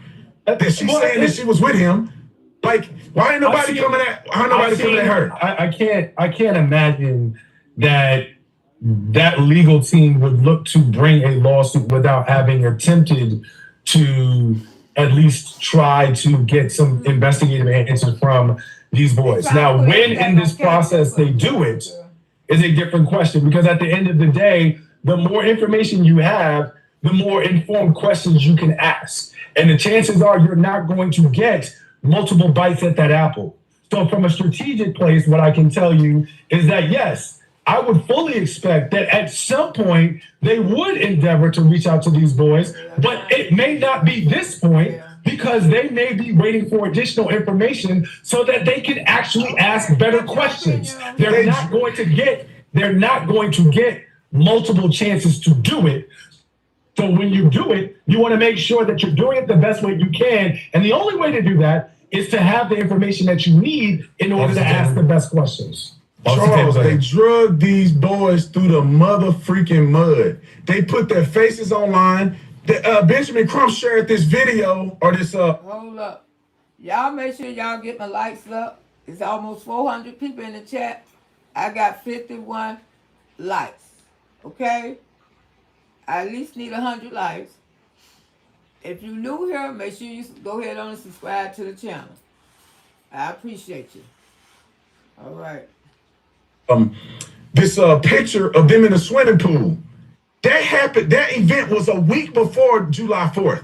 that she's saying that she was with him. Like, why ain't nobody coming at? Why ain't nobody coming at her? I can't imagine that legal team would look to bring a lawsuit without having attempted to at least try to get some investigative answers from these boys. Now, when in this process they do it is a different question, because at the end of the day, the more information you have, the more informed questions you can ask. And the chances are you're not going to get multiple bites at that apple. So from a strategic place, what I can tell you is that, yes, I would fully expect that at some point they would endeavor to reach out to these boys, but it may not be this point, because they may be waiting for additional information so that they can actually ask better questions. They're not going to get multiple chances to do it. So when you do it, you want to make sure that you're doing it the best way you can. And the only way to do that is to have the information that you need in order to ask the best questions. Charles, they drugged these boys through the mother freaking mud. They put their faces online. Benjamin Crump shared this video or this Hold up. Y'all make sure y'all get my likes up. It's almost 400 people in the chat. I got 51 likes. Okay? I at least need 100 likes. If you're new here, make sure you go ahead on and subscribe to the channel. I appreciate you. All right. this picture of them in a swimming pool. That happened. That event was a week before July 4th.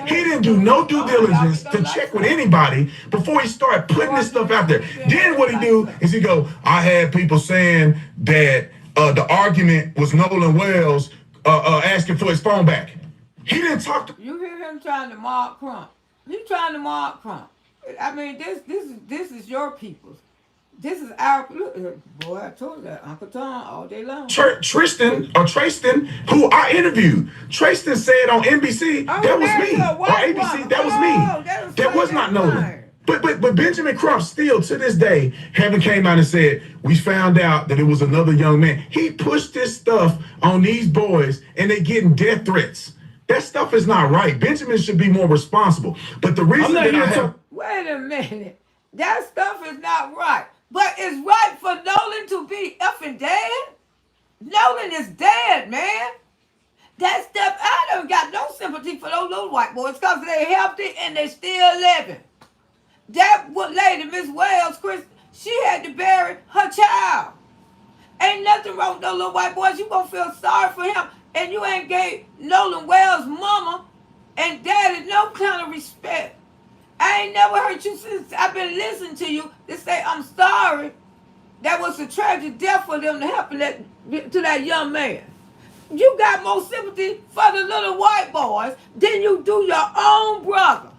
He didn't do no due diligence to check with anybody before he started putting this stuff out there. Then what he do is he go, I had people saying that the argument was Nolan Wells asking for his phone back. He didn't talk to. You hear him trying to mock Crump. He's trying to mock Crump. I mean, this is your people's. This is our boy. I told you that Uncle Tom all day long. Tristan, who I interviewed, Tristan said on NBC that was me, or ABC that was me. That was not Nolan. But Benjamin Crump still to this day haven't came out and said we found out that it was another young man. He pushed this stuff on these boys and they getting death threats. That stuff is not right. Benjamin should be more responsible. But the reason that I have wait a minute, that stuff is not right. But it's right for Nolan to be effing dead. Nolan is dead, man. That stuff, I don't got no sympathy for those little white boys because they're healthy and they still living. That lady, Miss Wells, Chris, she had to bury her child. Ain't nothing wrong with those little white boys. You gonna feel sorry for him. And you ain't gave Nolan Wells' mama and daddy no kind of respect. I ain't never heard you since I've been listening to you to say I'm sorry. That was a tragic death for them to happen to that young man. You got more sympathy for the little white boys than you do your own brother.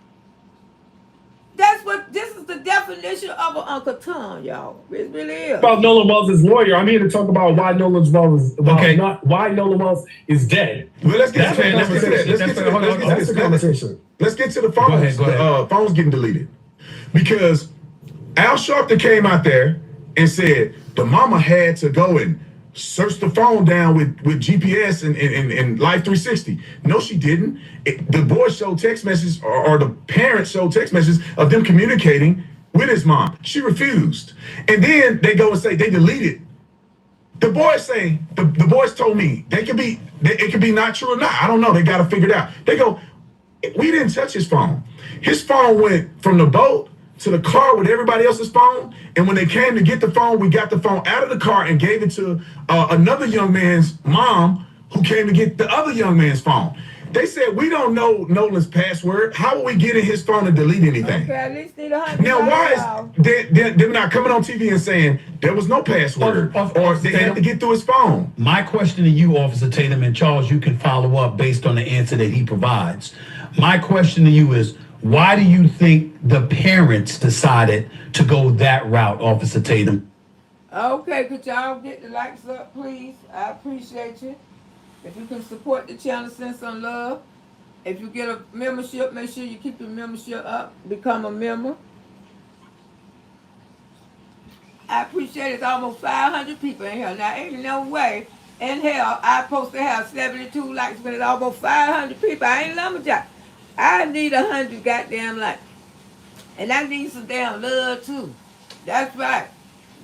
This is the definition of an Uncle Tom, y'all. It really is. About Nolan Wells' lawyer, I'm here to talk about why Nolan Wells why Nolan Wells is dead. Well, let's get to the conversation. Let's get to the phones. Go ahead. The phones getting deleted. Because Al Sharpton came out there and said the mama had to go and search the phone down with GPS and Life 360. No, she didn't. The boys showed text messages, or the parents showed text messages of them communicating with his mom. She refused. And then they go and say they deleted. The boys say, the boys told me it could be not true or not. I don't know. They got to figure it out. They go, we didn't touch his phone. His phone went from the boat to the car with everybody else's phone. And when they came to get the phone, we got the phone out of the car and gave it to another young man's mom who came to get the other young man's phone. They said, we don't know Nolan's password. How will we get in his phone and delete anything? Okay, at least need $100. Now, why is they're not coming on TV and saying there was no password or they had to get through his phone? My question to you, Officer Tatum, and Charles, you can follow up based on the answer that he provides. My question to you is, why do you think the parents decided to go that route, Officer Tatum? Okay, could y'all get the likes up, please? I appreciate you. If you can support the channel, send some love. If you get a membership, make sure you keep your membership up. Become a member. I appreciate it. It's almost 500 people in here. Now, ain't no way in hell I'm supposed to have 72 likes when it's almost 500 people. I ain't lumberjack. I need 100 goddamn likes. And I need some damn love, too. That's right.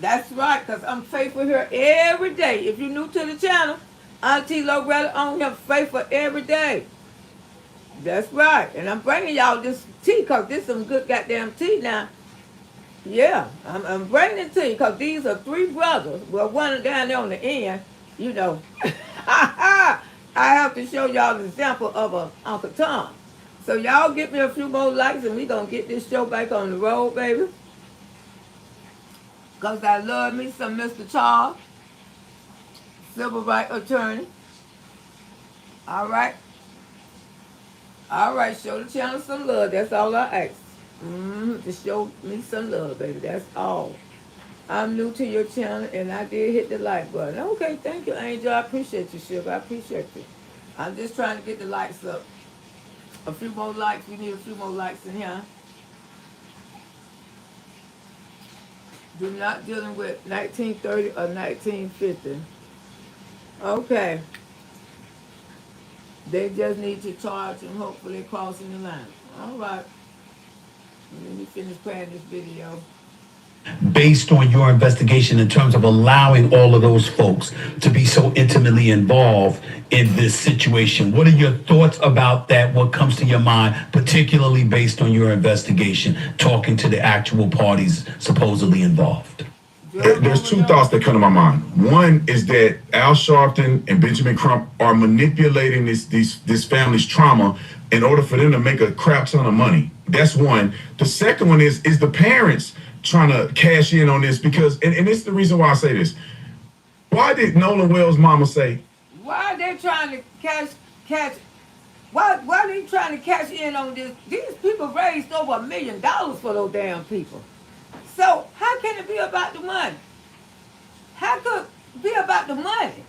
That's right, because I'm faithful here every day. If you're new to the channel, Auntie Loretta on here faithful every day. That's right. And I'm bringing y'all this tea because this is some good goddamn tea now. Yeah, I'm bringing it to you because these are three brothers. Well, one down there on the end, you know. I have to show y'all an example of a Uncle Tom. So y'all get me a few more likes and we going to get this show back on the road, baby. Because I love me some Mr. Charles, civil rights attorney. All right. All right, show the channel some love. That's all I ask. Just show me some love, baby. That's all. I'm new to your channel, and I did hit the like button. Okay, thank you, Angel. I appreciate you, Sugar. I appreciate you. I'm just trying to get the likes up. A few more likes. We need a few more likes in here. Do not dealing with 1930 or 1950. Okay. They just need to charge and hopefully crossing the line. All right. Let me finish playing this video. Based on your investigation in terms of allowing all of those folks to be so intimately involved in this situation, what are your thoughts about that? What comes to your mind, particularly based on your investigation, talking to the actual parties supposedly involved? There's two thoughts that come to my mind. One is that Al Sharpton and Benjamin Crump are manipulating this family's trauma in order for them to make a crap ton of money. That's one. The second one is the parents trying to cash in on this because, and it's the reason why I say this. Why did Nolan Wells' mama say? Why are they trying to cash? Why are they trying to cash in on this? These people raised over $1 million for those damn people. So how can it be about the money? How could it be about the money?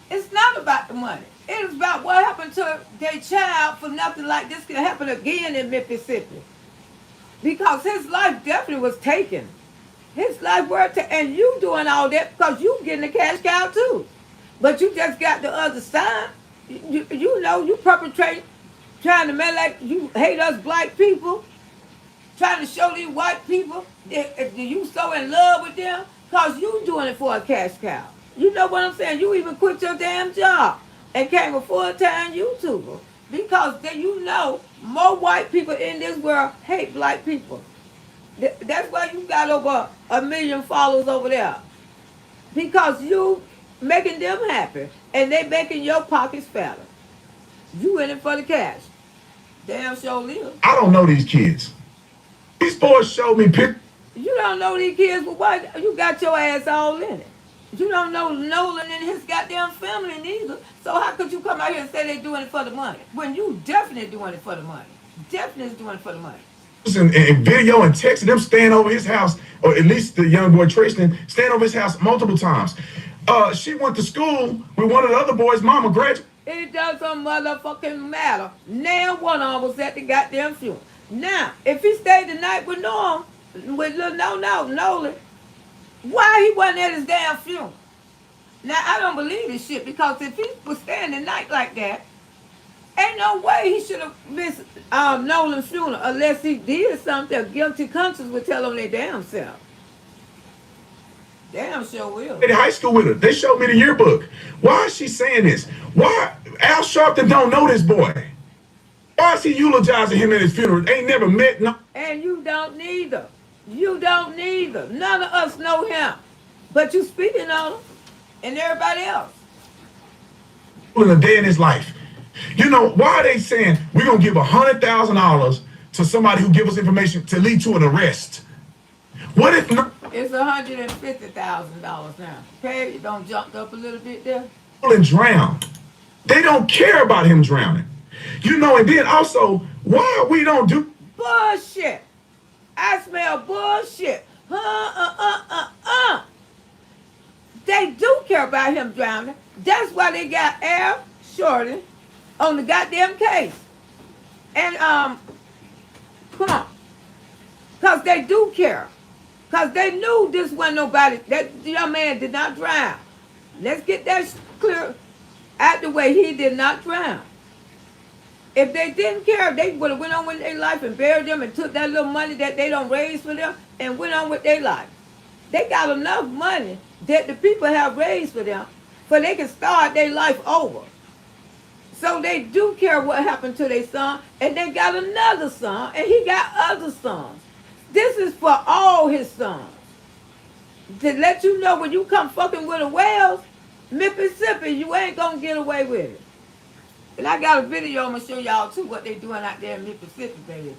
It's not about the money. It is about what happened to their child for nothing like this can happen again in Mississippi. Because his life definitely was taken. His life worth and you doing all that because you getting the cash cow too. But you just got the other side. You know, you perpetrate, trying to make like you hate us black people, trying to show these white people that you so in love with them because you doing it for a cash cow. You know what I'm saying? You even quit your damn job and came a full-time YouTuber because then you know more white people in this world hate black people. That's why you got over 1 million followers over there. Because you making them happy and they making your pockets fatter. You in it for the cash. Damn sure live. I don't know these kids. These boys showed me pictures. You don't know these kids, but why you got your ass all in it? You don't know Nolan and his goddamn family neither. So how could you come out here and say they're doing it for the money? When you definitely doing it for the money. Definitely doing it for the money. And video and texting them stand over his house, or at least the young boy Tristan stand over his house multiple times. She went to school with one of the other boys' mama graduated. It doesn't motherfucking matter. Now one of them was at the goddamn funeral. Now, if he stayed the night with Norm, with Nolan, why he wasn't at his damn funeral? Now, I don't believe this shit because if he was staying the night like that, ain't no way he should have missed Nolan's funeral unless he did something a guilty conscience would tell on their damn self. Damn sure will. In high school with her. They showed me the yearbook. Why is she saying this? Why? Al Sharpton don't know this boy. Why is he eulogizing him at his funeral? They ain't never met. No. And you don't neither. You don't neither. None of us know him. But you speaking on him and everybody else. In a day in his life. You know, why are they saying we're going to give $100,000 to somebody who give us information to lead to an arrest? What if not? It's $150,000 now. Okay, you don't jump up a little bit there. And drown. They don't care about him drowning. You know, and then also, why we don't do bullshit. I smell bullshit. They do care about him drowning. That's why they got Al Sharpton on the goddamn case. And come on. Because they do care. Because they knew this wasn't nobody. That young man did not drown. Let's get that clear out the way. He did not drown. If they didn't care, they would have went on with their life and buried them and took that little money that they don't raise for them and went on with their life. They got enough money that the people have raised for them so they can start their life over. So they do care what happened to their son, and they got another son, and he got other sons. This is for all his sons. To let you know when you come fucking with the Wells, Mississippi, you ain't gonna get away with it. And I got a video I'm gonna show y'all too what they doing out there in Mississippi, baby.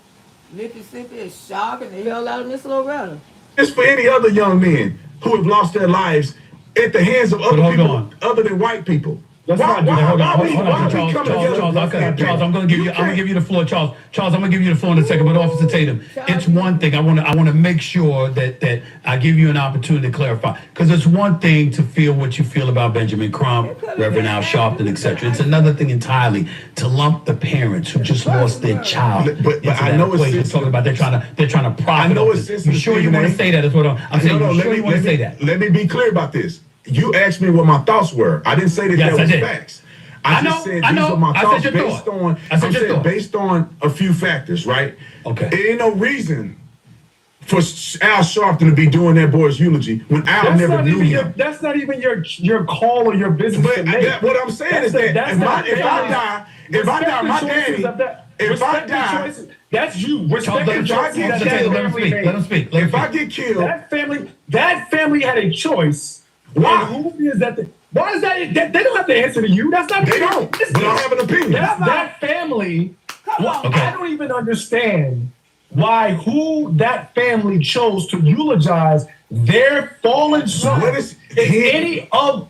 Mississippi is shocking the hell out of Miss Loretta. It's for any other young men who have lost their lives at the hands of other people other than white people. Let's not do that. Hold on, Charles. I'm gonna give you the floor, Charles. Charles, I'm gonna give you the floor in a second. But Officer Tatum, it's one thing I want to make sure that I give you an opportunity to clarify, because it's one thing to feel what you feel about Benjamin Crump, Reverend Al Sharpton, etc. It's another thing entirely to lump the parents who just lost their child. But I know it's talking about they're trying to profit. I know it's sensitive. You sure you want to say that? Is what I'm saying. You sure you want to say that? Let me be clear about this. You asked me what my thoughts were. I didn't say that there was facts. I just said these are my thoughts based on a few factors, right? Okay. There ain't no reason for Al Sharpton to be doing that boy's eulogy when Al never knew him. That's not even your call or your business. But what I'm saying is that if I die, my daddy, if I die, That's you. Respect Let him the choices that family made. Let him speak. If I get killed, That family had a choice. Why? And who is that? Why is that? They don't have to answer to you. That's not they their don't. business. But I have an opinion. That family. Okay. I don't even understand why that family chose to eulogize their fallen son. What is any of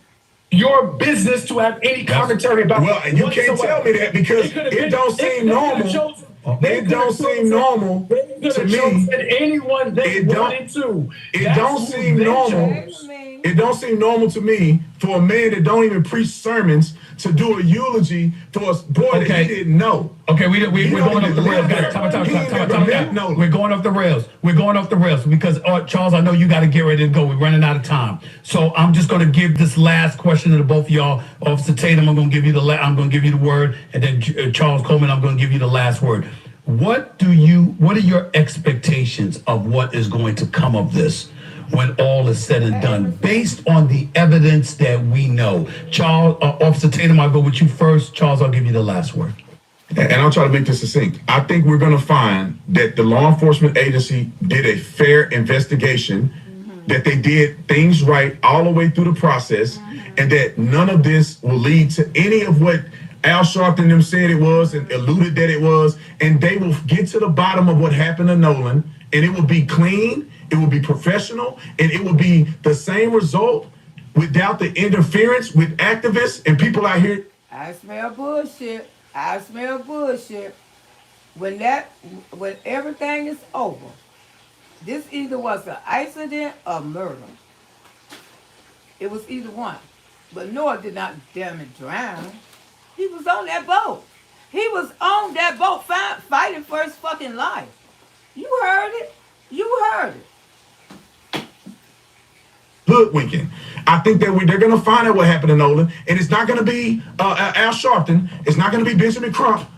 your business to have any commentary about? Well, and you can't tell me that because it don't seem normal. It don't seem normal to me. Anyone they wanted to. It don't seem normal. It don't seem normal to me for a man that don't even preach sermons to do a eulogy for a boy that he didn't know. Okay, we're going off the rails, guys. Time. We're going off the rails. We're going off the rails because Charles, I know you got to get ready to go. We're running out of time, so I'm just going to give this last question to the both of y'all. Officer Tatum, I'm going to give you the word, and then Charles Coleman, I'm going to give you the last word. What are your expectations of what is going to come of this when all is said and done, based on the evidence that we know? Charles, Officer Tatum, I'll go with you first. Charles, I'll give you the last word. And I'll try to make this succinct. I think we're going to find that the law enforcement agency did a fair investigation, that they did things right all the way through the process, and that none of this will lead to any of what Al Sharpton them said it was and alluded that it was, and they will get to the bottom of what happened to Nolan, and it will be clean, it will be professional, and it will be the same result without the interference with activists and people out here. I smell bullshit. When everything is over, this either was an accident or murder. It was either one. But Noah did not damn it drown. He was on that boat. He was on that boat fighting for his fucking life. You heard it. Hoodwinking. I think that they're going to find out what happened to Nolan, and it's not going to be Al Sharpton. It's not going to be Benjamin Crump.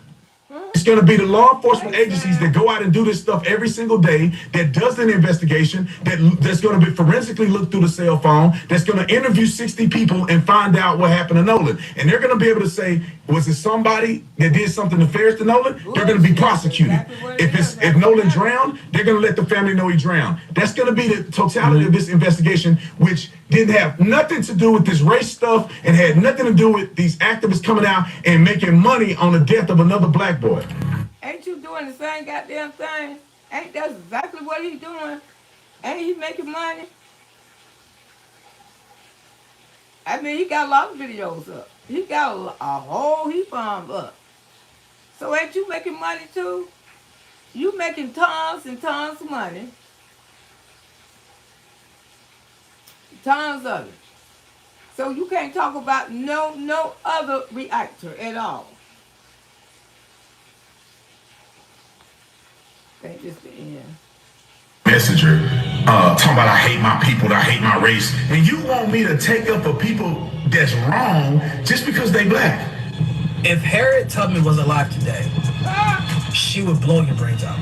It's going to be the law enforcement agencies that go out and do this stuff every single day, that does an investigation, that's going to be forensically looked through the cell phone, that's going to interview 60 people and find out what happened to Nolan. And they're going to be able to say, was it somebody that did something nefarious to Nolan? They're going to be prosecuted. If Nolan drowned, they're going to let the family know he drowned. That's going to be the totality of this investigation, which didn't have nothing to do with this race stuff and had nothing to do with these activists coming out and making money on the death of another black boy. Ain't you doing the same goddamn thing? Ain't that exactly what he's doing? Ain't he making money? I mean, he got a lot of videos up. He got a whole heap of them up. So ain't you making money too? You making tons and tons of money. Tons of it. So you can't talk about no other reactor at all. Ain't this the end? Messenger, talking about I hate my people, I hate my race, and you want me to take up for people that's wrong just because they black. If Harriet Tubman was alive today, she would blow your brains out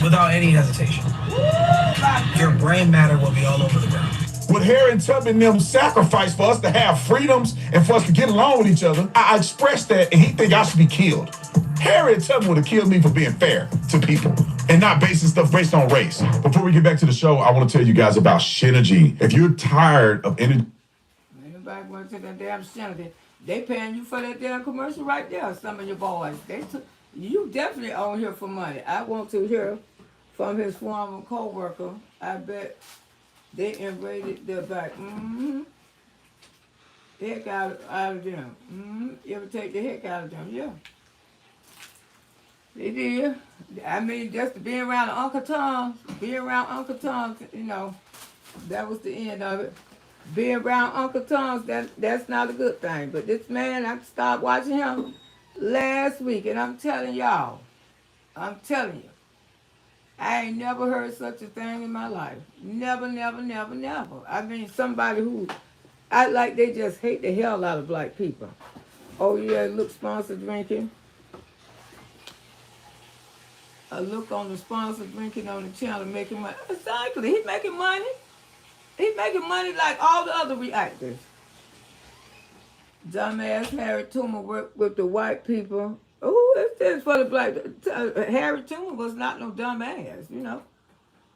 without any hesitation. Your brain matter will be all over the ground. What Harriet Tubman them sacrificed for us to have freedoms and for us to get along with each other, I expressed that, and he think I should be killed. Harriet Tubman would have killed me for being fair to people and not basing stuff based on race. Before we get back to the show, I want to tell you guys about Synergy. If you're tired of Anybody going to that damn Synergy, they paying you for that damn commercial right there, some of your boys. You definitely on here for money. I want to hear from his former co-worker. I bet they invaded their back. Heck out of them. You ever take the heck out of them? Yeah. They did. I mean, just being around Uncle Tom, you know, that was the end of it. Being around Uncle Tom's, that's not a good thing. But this man, I started watching him last week, and I'm telling you, I ain't never heard such a thing in my life. Never. I mean, somebody who, they just hate the hell out of black people. Oh yeah, look, sponsor drinking. A look on the sponsor drinking on the channel making money. Exactly, he making money. He making money like all the other reactors. Dumbass Harry Tubman worked with the white people Who is this for the black? Harry Tubman was not no dumb ass, you know.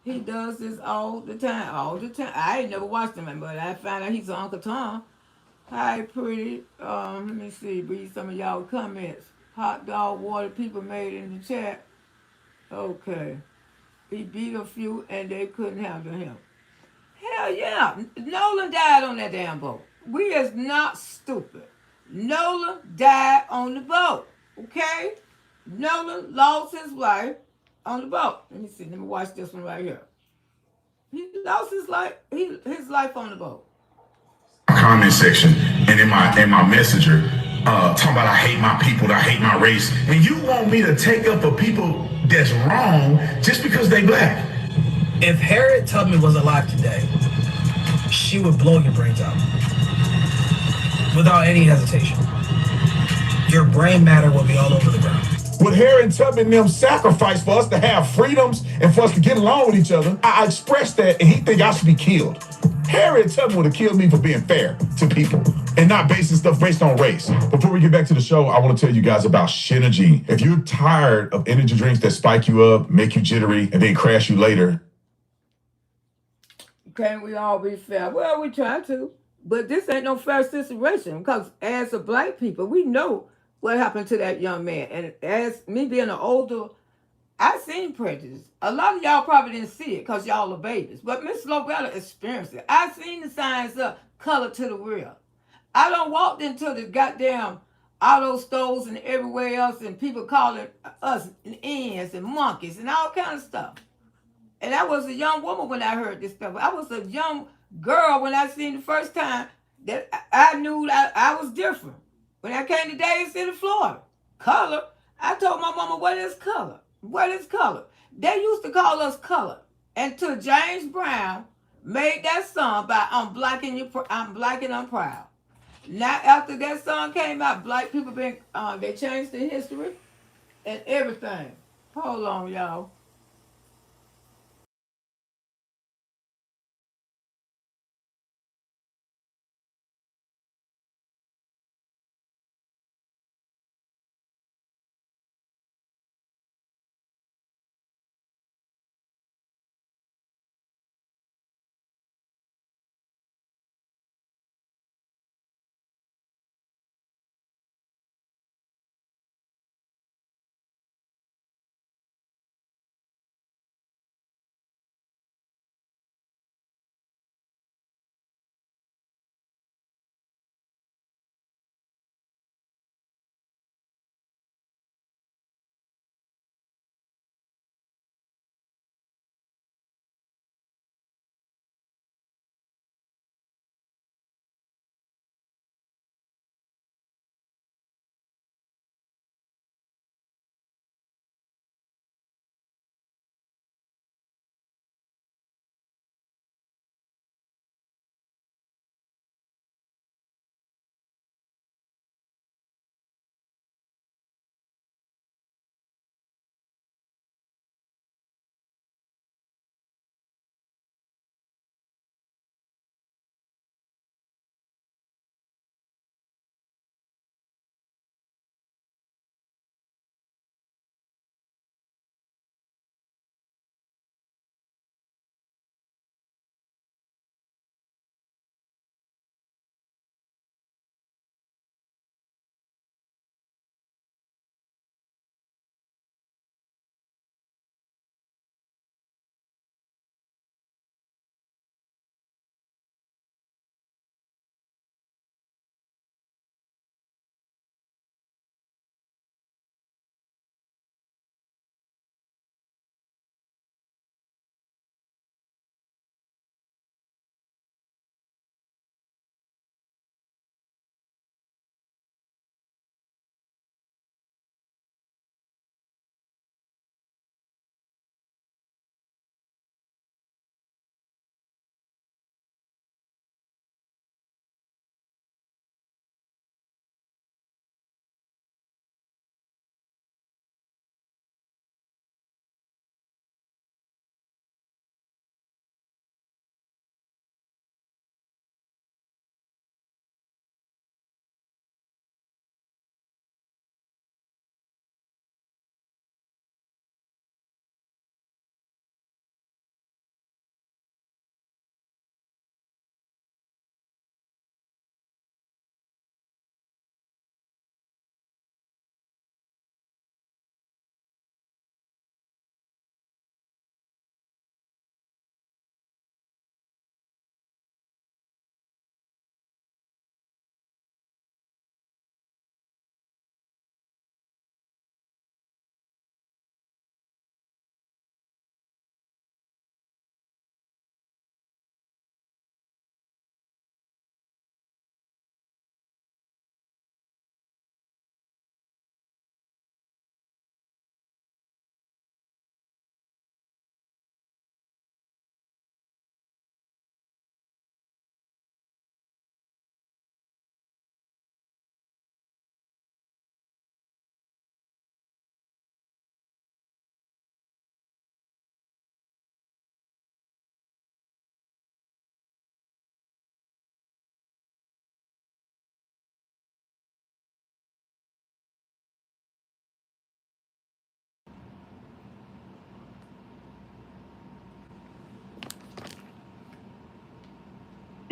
He does this all the time, all the time. I ain't never watched him, but I found out he's Uncle Tom. Hi, pretty. Let me see. Read some of y'all comments. Hot dog water people made in the chat. Okay. He beat a few and they couldn't handle him. Hell yeah. Nolan died on that damn boat. We is not stupid. Nolan died on the boat. Okay? Nolan lost his life on the boat. Let me see. Let me watch this one right here. He lost his life. His life on the boat. Comment section and in my messenger, talking about I hate my people, I hate my race, and you want me to take up for people that's wrong just because they black. If Harriet Tubman was alive today, she would blow your brains out without any hesitation. Your brain matter will be all over the ground. What Harriet Tubman and them sacrificed for us to have freedoms and for us to get along with each other, I expressed that, and he think I should be killed. Harriet Tubman would have killed me for being fair to people and not basing stuff based on race. Before we get back to the show, I want to tell you guys about Shinergy. If you're tired of energy drinks that spike you up, make you jittery, and then crash you later. Can't we all be fair? Well, we try to. But this ain't no fair situation because as a black people, we know what happened to that young man. And as me being an older, I seen prejudice. A lot of y'all probably didn't see it because y'all are babies. But Miss Loretta experienced it. I seen the signs of color to the real. I done walked into the goddamn auto stores and everywhere else and people calling us ants and monkeys and all kind of stuff. And I was a young woman when I heard this stuff. I was a young girl when I seen the first time that I knew that I was different. When I came to Dade City, Florida, color, I told my mama, what is color? What is color? They used to call us color until James Brown made that song by I'm black and I'm proud. Now after that song came out, black people they changed the history and everything. Hold on, y'all.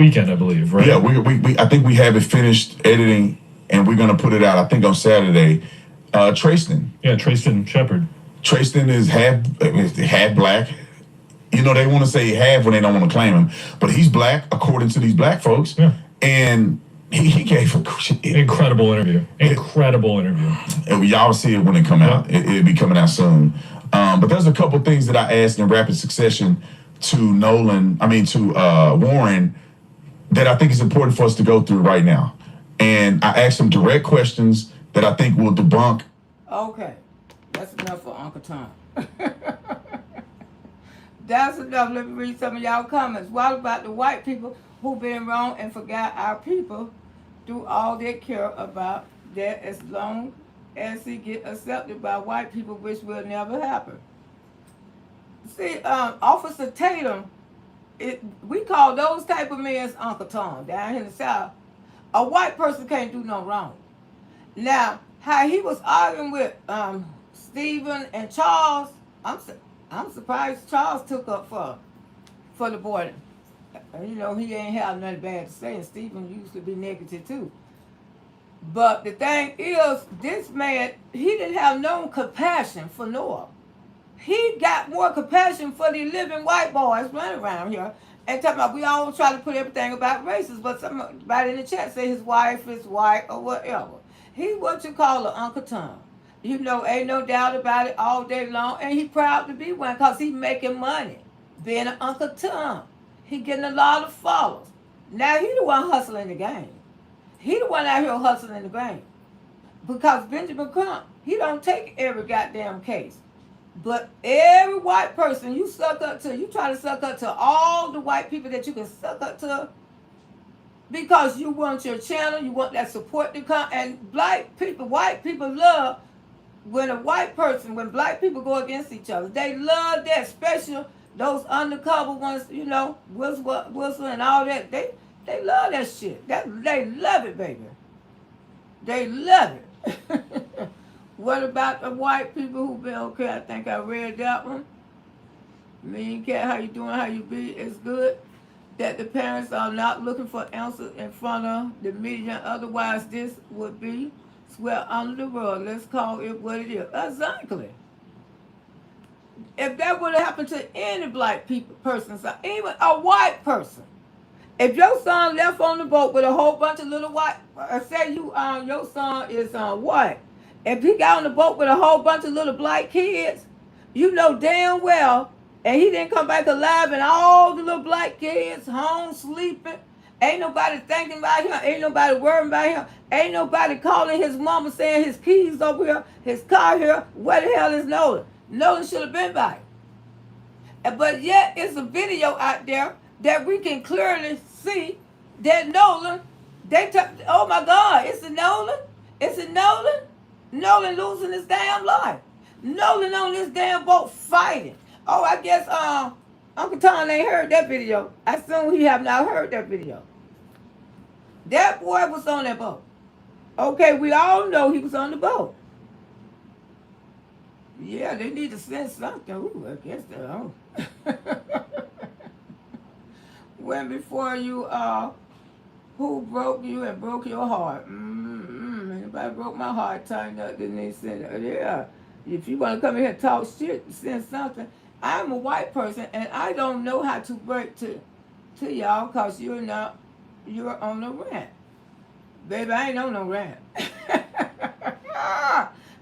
weekend, I believe, right? Yeah, we I think we have it finished editing, and we're gonna put it out. I think on Saturday. Trayston. Yeah, Trayston Shepard. Trayston is half black. You know, they want to say half when they don't want to claim him, but he's black according to these black folks. Yeah. And he gave a incredible interview. And y'all see it when it come out. It'll be coming out soon. But there's a couple things that I asked in rapid succession to Warren, that I think is important for us to go through right now. And I asked him direct questions that I think will debunk. Okay, that's enough for Uncle Tom. That's enough. Let me read some of y'all comments. What about the white people who been wrong and forgot our people do all they care about that as long as he get accepted by white people, which will never happen. See, Officer Tatum, we call those type of men Uncle Tom down here in the South. A white person can't do no wrong. Now, how he was arguing with Stephen and Charles, I'm surprised Charles took up for the boy. You know, he ain't have nothing bad to say, and Stephen used to be negative too. But the thing is, this man, he didn't have no compassion for Noah. He got more compassion for the living white boys running around here. And talking about, we all try to put everything about races, but somebody in the chat say his wife is white or whatever. He what you call an Uncle Tom. You know, ain't no doubt about it all day long. And he proud to be one because he making money being an Uncle Tom. He getting a lot of followers. Now he the one hustling the game. He the one out here hustling the game. Because Benjamin Crump, he don't take every goddamn case. But every white person you suck up to, you try to suck up to all the white people that you can suck up to because you want your channel, you want that support to come. And white people love when black people go against each other. They love that, special, those undercover ones, you know, Whistle and all that. They love that shit. They love it, baby. They love it. What about the white people who been okay? I think I read that one. Mean Cat, how you doing? How you be? It's good that the parents are not looking for answers in front of the media. Otherwise, this would be swept under the rug. Let's call it what it is. Exactly. If that would have happened to any black person, even a white person, if your son left on the boat with a whole bunch of little white, say your son is white. If he got on the boat with a whole bunch of little black kids, you know damn well, and he didn't come back alive, and all the little black kids home sleeping, ain't nobody thinking about him, ain't nobody worrying about him, ain't nobody calling his mama saying his keys over here, his car here, where the hell is Nolan? Nolan should have been by. But yet, it's a video out there that we can clearly see that Nolan, oh my God, it's a Nolan? It's a Nolan? Nolan losing his damn life. Nolan on this damn boat fighting. Oh, I guess Uncle Tom ain't heard that video. I assume he have not heard that video. That boy was on that boat. Okay, we all know he was on the boat. Yeah, they need to send something. Ooh, I guess they don't. When before you who broke you and broke your heart? Anybody broke my heart, tighten up, then they send yeah. If you want to come in here and talk shit, send something. I'm a white person and I don't know how to break to y'all because you're on the rant. Baby, I ain't on no rant.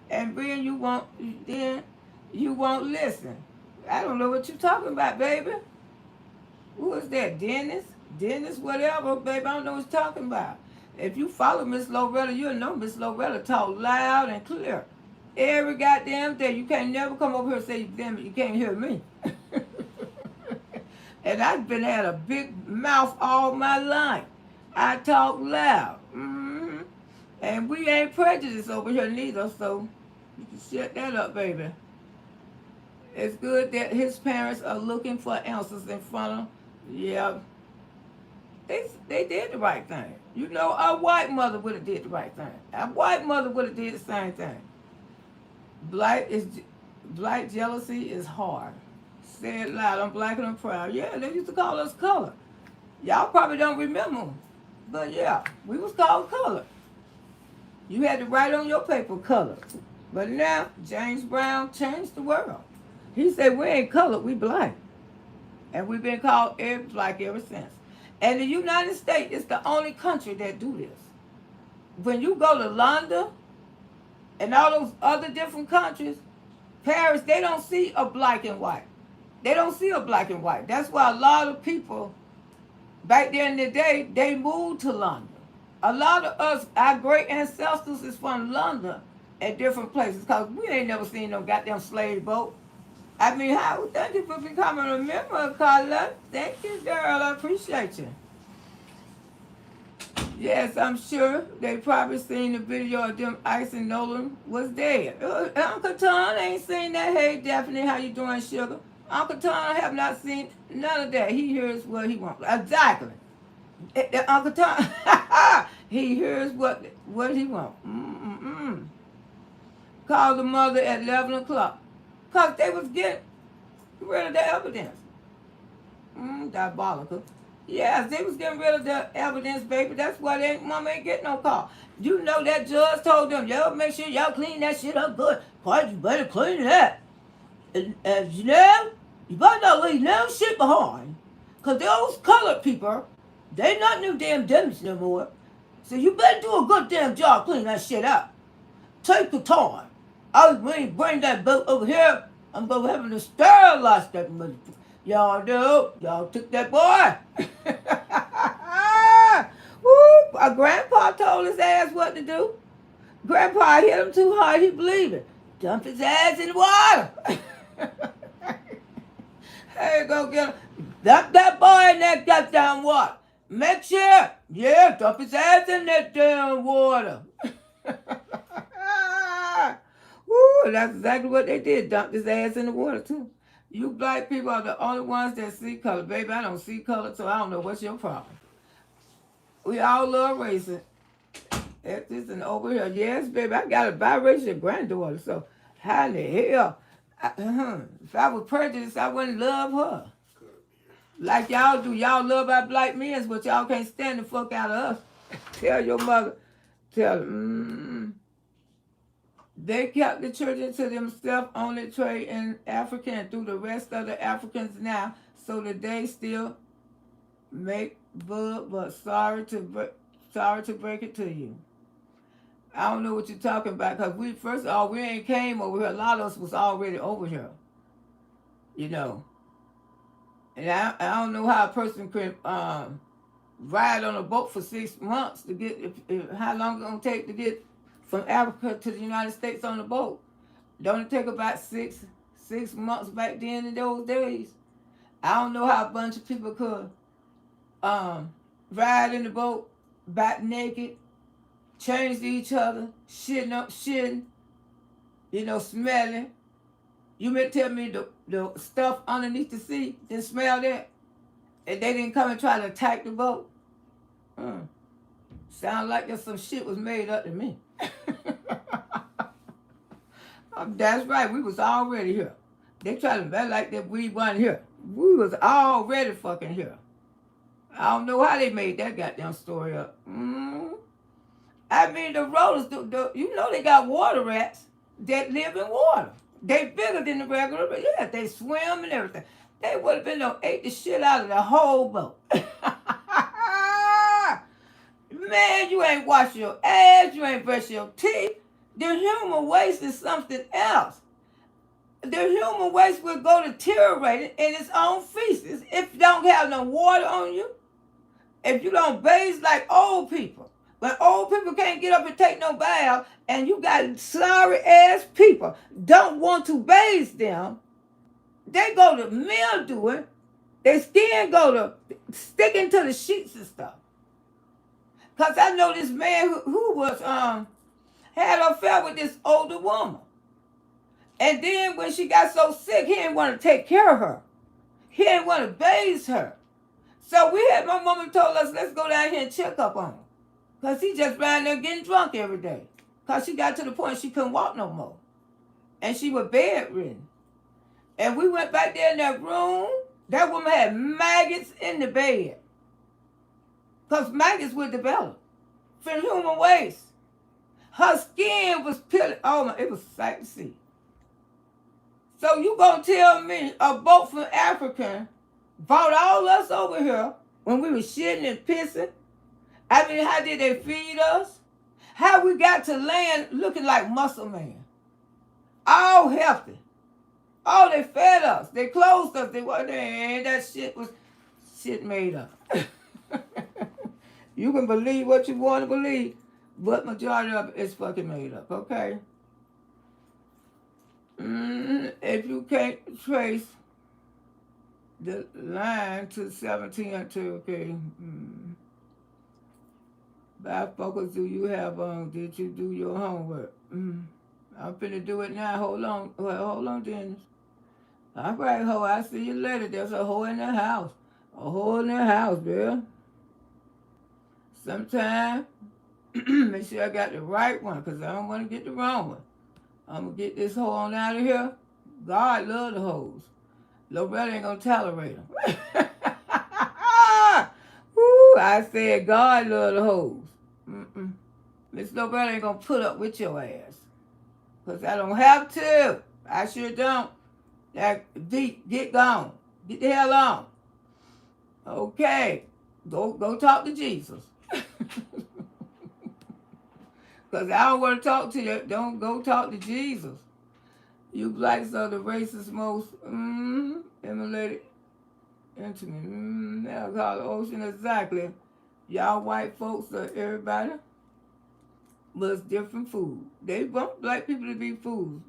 And then you won't listen. I don't know what you're talking about, baby. Who is that? Dennis, whatever, baby. I don't know what you're talking about. If you follow Miss Loretta, you'll know Miss Loretta talk loud and clear. Every goddamn day. You can't never come over here and say, damn it, you can't hear me. And I've been had a big mouth all my life. I talk loud. And we ain't prejudiced over here neither, so you can shut that up, baby. It's good that his parents are looking for answers in front of, yeah. They did the right thing. You know, a white mother would have did the right thing. A white mother would have did the same thing. Black jealousy is hard. Say it loud, I'm black and I'm proud. Yeah, they used to call us color. Y'all probably don't remember. But yeah, we was called colored. You had to write on your paper colored. But now, James Brown changed the world. He said, we ain't colored, we black. And we've been called black ever since. And the United States is the only country that do this. When you go to London and all those other different countries, Paris, they don't see a black and white. They don't see a black and white. That's why a lot of people back there in the day, they moved to London. A lot of us, our great ancestors is from London at different places because we ain't never seen no goddamn slave boat. I mean, how? Thank you for becoming a member, Carla. Thank you, girl. I appreciate you. Yes, I'm sure they probably seen the video of them icing Nolan was dead. Uncle Tom ain't seen that. Hey, Daphne, how you doing, sugar? Uncle Tom have not seen none of that. He hears what he wants. Exactly. Uncle Tom, he hears what he wants. Called the mother at 11 o'clock. Because they was getting rid of the evidence. Diabolical. Yes, they was getting rid of the evidence, baby. That's why mama ain't getting no call. You know that judge told them, y'all make sure y'all clean that shit up good. Boy, you better clean it up. And you know, you better not leave no shit behind. Because those colored people, they not no damn dummies no more. So you better do a good damn job cleaning that shit up. Take your time. I was going to bring that boat over here. I'm going to have to sterilize that motherfucker. Y'all know. Y'all took that boy. Woo. Our grandpa told his ass what to do. Grandpa hit him too hard, he believed it. Dump his ass in the water. Hey, go get him. Dump that boy in that goddamn water. Make sure. Yeah, dump his ass in that damn water. Woo, that's exactly what they did. Dumped his ass in the water, too. You black people are the only ones that see color. Baby, I don't see color, so I don't know what's your problem. We all love racing. This and over here. Yes, baby, I got a biracial granddaughter, so how in the hell? If I was prejudiced, I wouldn't love her. Like y'all do. Y'all love our black men, but y'all can't stand the fuck out of us. Tell your mother. Tell them. They kept the children to themselves, only trade in Africa and through the rest of the Africans now, so that they still make bud, but sorry to break it to you. I don't know what you're talking about, because first of all, we ain't came over here. A lot of us was already over here. You know. And I don't know how a person can ride on a boat for 6 months to get, how long it's going to take to get from Africa to the United States on the boat. Don't it take about six months back then in those days? I don't know how a bunch of people could ride in the boat, back naked, change to each other, shitting, you know, smelling. You meant to tell me the stuff underneath the sea didn't smell that? And they didn't come and try to attack the boat? Sound like that some shit was made up to me. That's right, we was already here. They tried to make like that we weren't here. We was already fucking here. I don't know how they made that goddamn story up. I mean, the rollers, you know they got water rats that live in water. They bigger than the regular, but yeah, they swim and everything. They would have been ate the shit out of the whole boat. Man, you ain't wash your ass, you ain't brush your teeth. The human waste is something else. The human waste will go deteriorating in its own feces if you don't have no water on you, if you don't bathe like old people. When old people can't get up and take no bath, and you got sorry ass people don't want to bathe them, they go to mildewing, their skin go to sticking to the sheets and stuff. Cause I know this man who was had an affair with this older woman. And then when she got so sick, he didn't want to take care of her. He didn't want to bathe her. So my mama told us, let's go down here and check up on him. Because he just ran there getting drunk every day. Because she got to the point she couldn't walk no more. And she was bedridden. And we went back there in that room. That woman had maggots in the bed. Because maggots would develop from human waste. Her skin was peeling. Oh my, it was a sight to see. So you gonna tell me a boat from Africa brought all us over here when we were shitting and pissing? I mean, how did they feed us? How we got to land looking like muscle man? All healthy. Oh, they fed us. They clothed us. That shit was shit made up. You can believe what you want to believe, but majority of it is fucking made up, okay? If you can't trace the line to 17 or 2, okay. Bifocals, do you have did you do your homework? I'm finna do it now. Hold on. Well, hold on, Dennis. All right, ho, I'll see you later. There's a hoe in the house. A hoe in the house, Bill. Sometime, make sure I got the right one, because I don't want to get the wrong one. I'm going to get this hoe on out of here. God love the hoes. Loretta ain't going to tolerate them. Woo, I said God love the hoes. Miss Loretta ain't going to put up with your ass. Because I don't have to. I sure don't. Get gone. Get the hell on. Okay. Go talk to Jesus. Because I don't want to talk to you. Don't go talk to Jesus. You blacks are the racist most emulated into me. They'll call the ocean exactly. Y'all white folks are everybody. But it's different food. They want black people to be fools.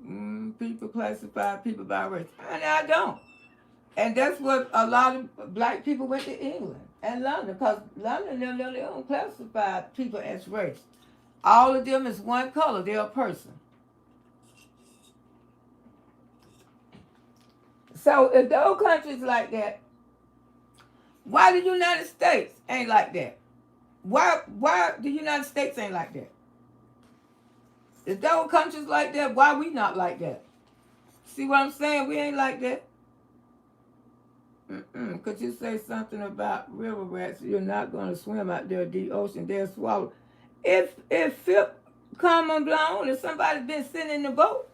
People classify people by race. And I don't. And that's what a lot of black people went to England and London. Because London, they don't classify people as race. All of them is one color. They're a person. So if those countries like that, why the United States ain't like that? Why the United States ain't like that? If those countries like that, why we not like that? See what I'm saying? We ain't like that. Could you say something about river rats? You're not going to swim out there in the ocean. They'll swallow. If Phip come blown and somebody's been sitting in the boat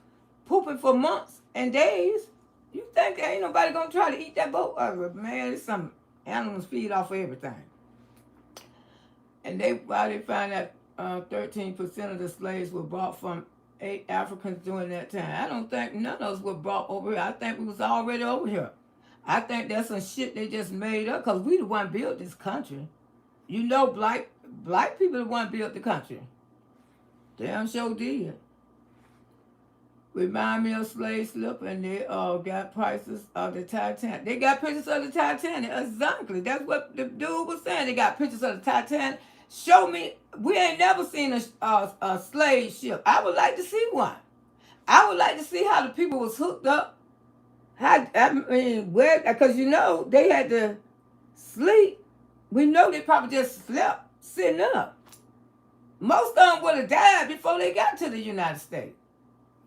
pooping for months and days, you think there ain't nobody going to try to eat that boat? Oh, man, it's some animals feed off of everything. And why they find that 13% of the slaves were brought from 8 Africans during that time. I don't think none of us were brought over here. I think we was already over here. I think that's some shit they just made up because we the one built this country. You know, black people the one built the country. Damn sure did. Remind me of slave slip, and they got prices of the Titanic. They got pictures of the Titanic. Exactly. That's what the dude was saying. They got pictures of the Titanic. Show me. We ain't never seen a slave ship. I would like to see one. I would like to see how the people was hooked up. Where? Because you know they had to sleep. We know they probably just slept sitting up. Most of them would have died before they got to the United States.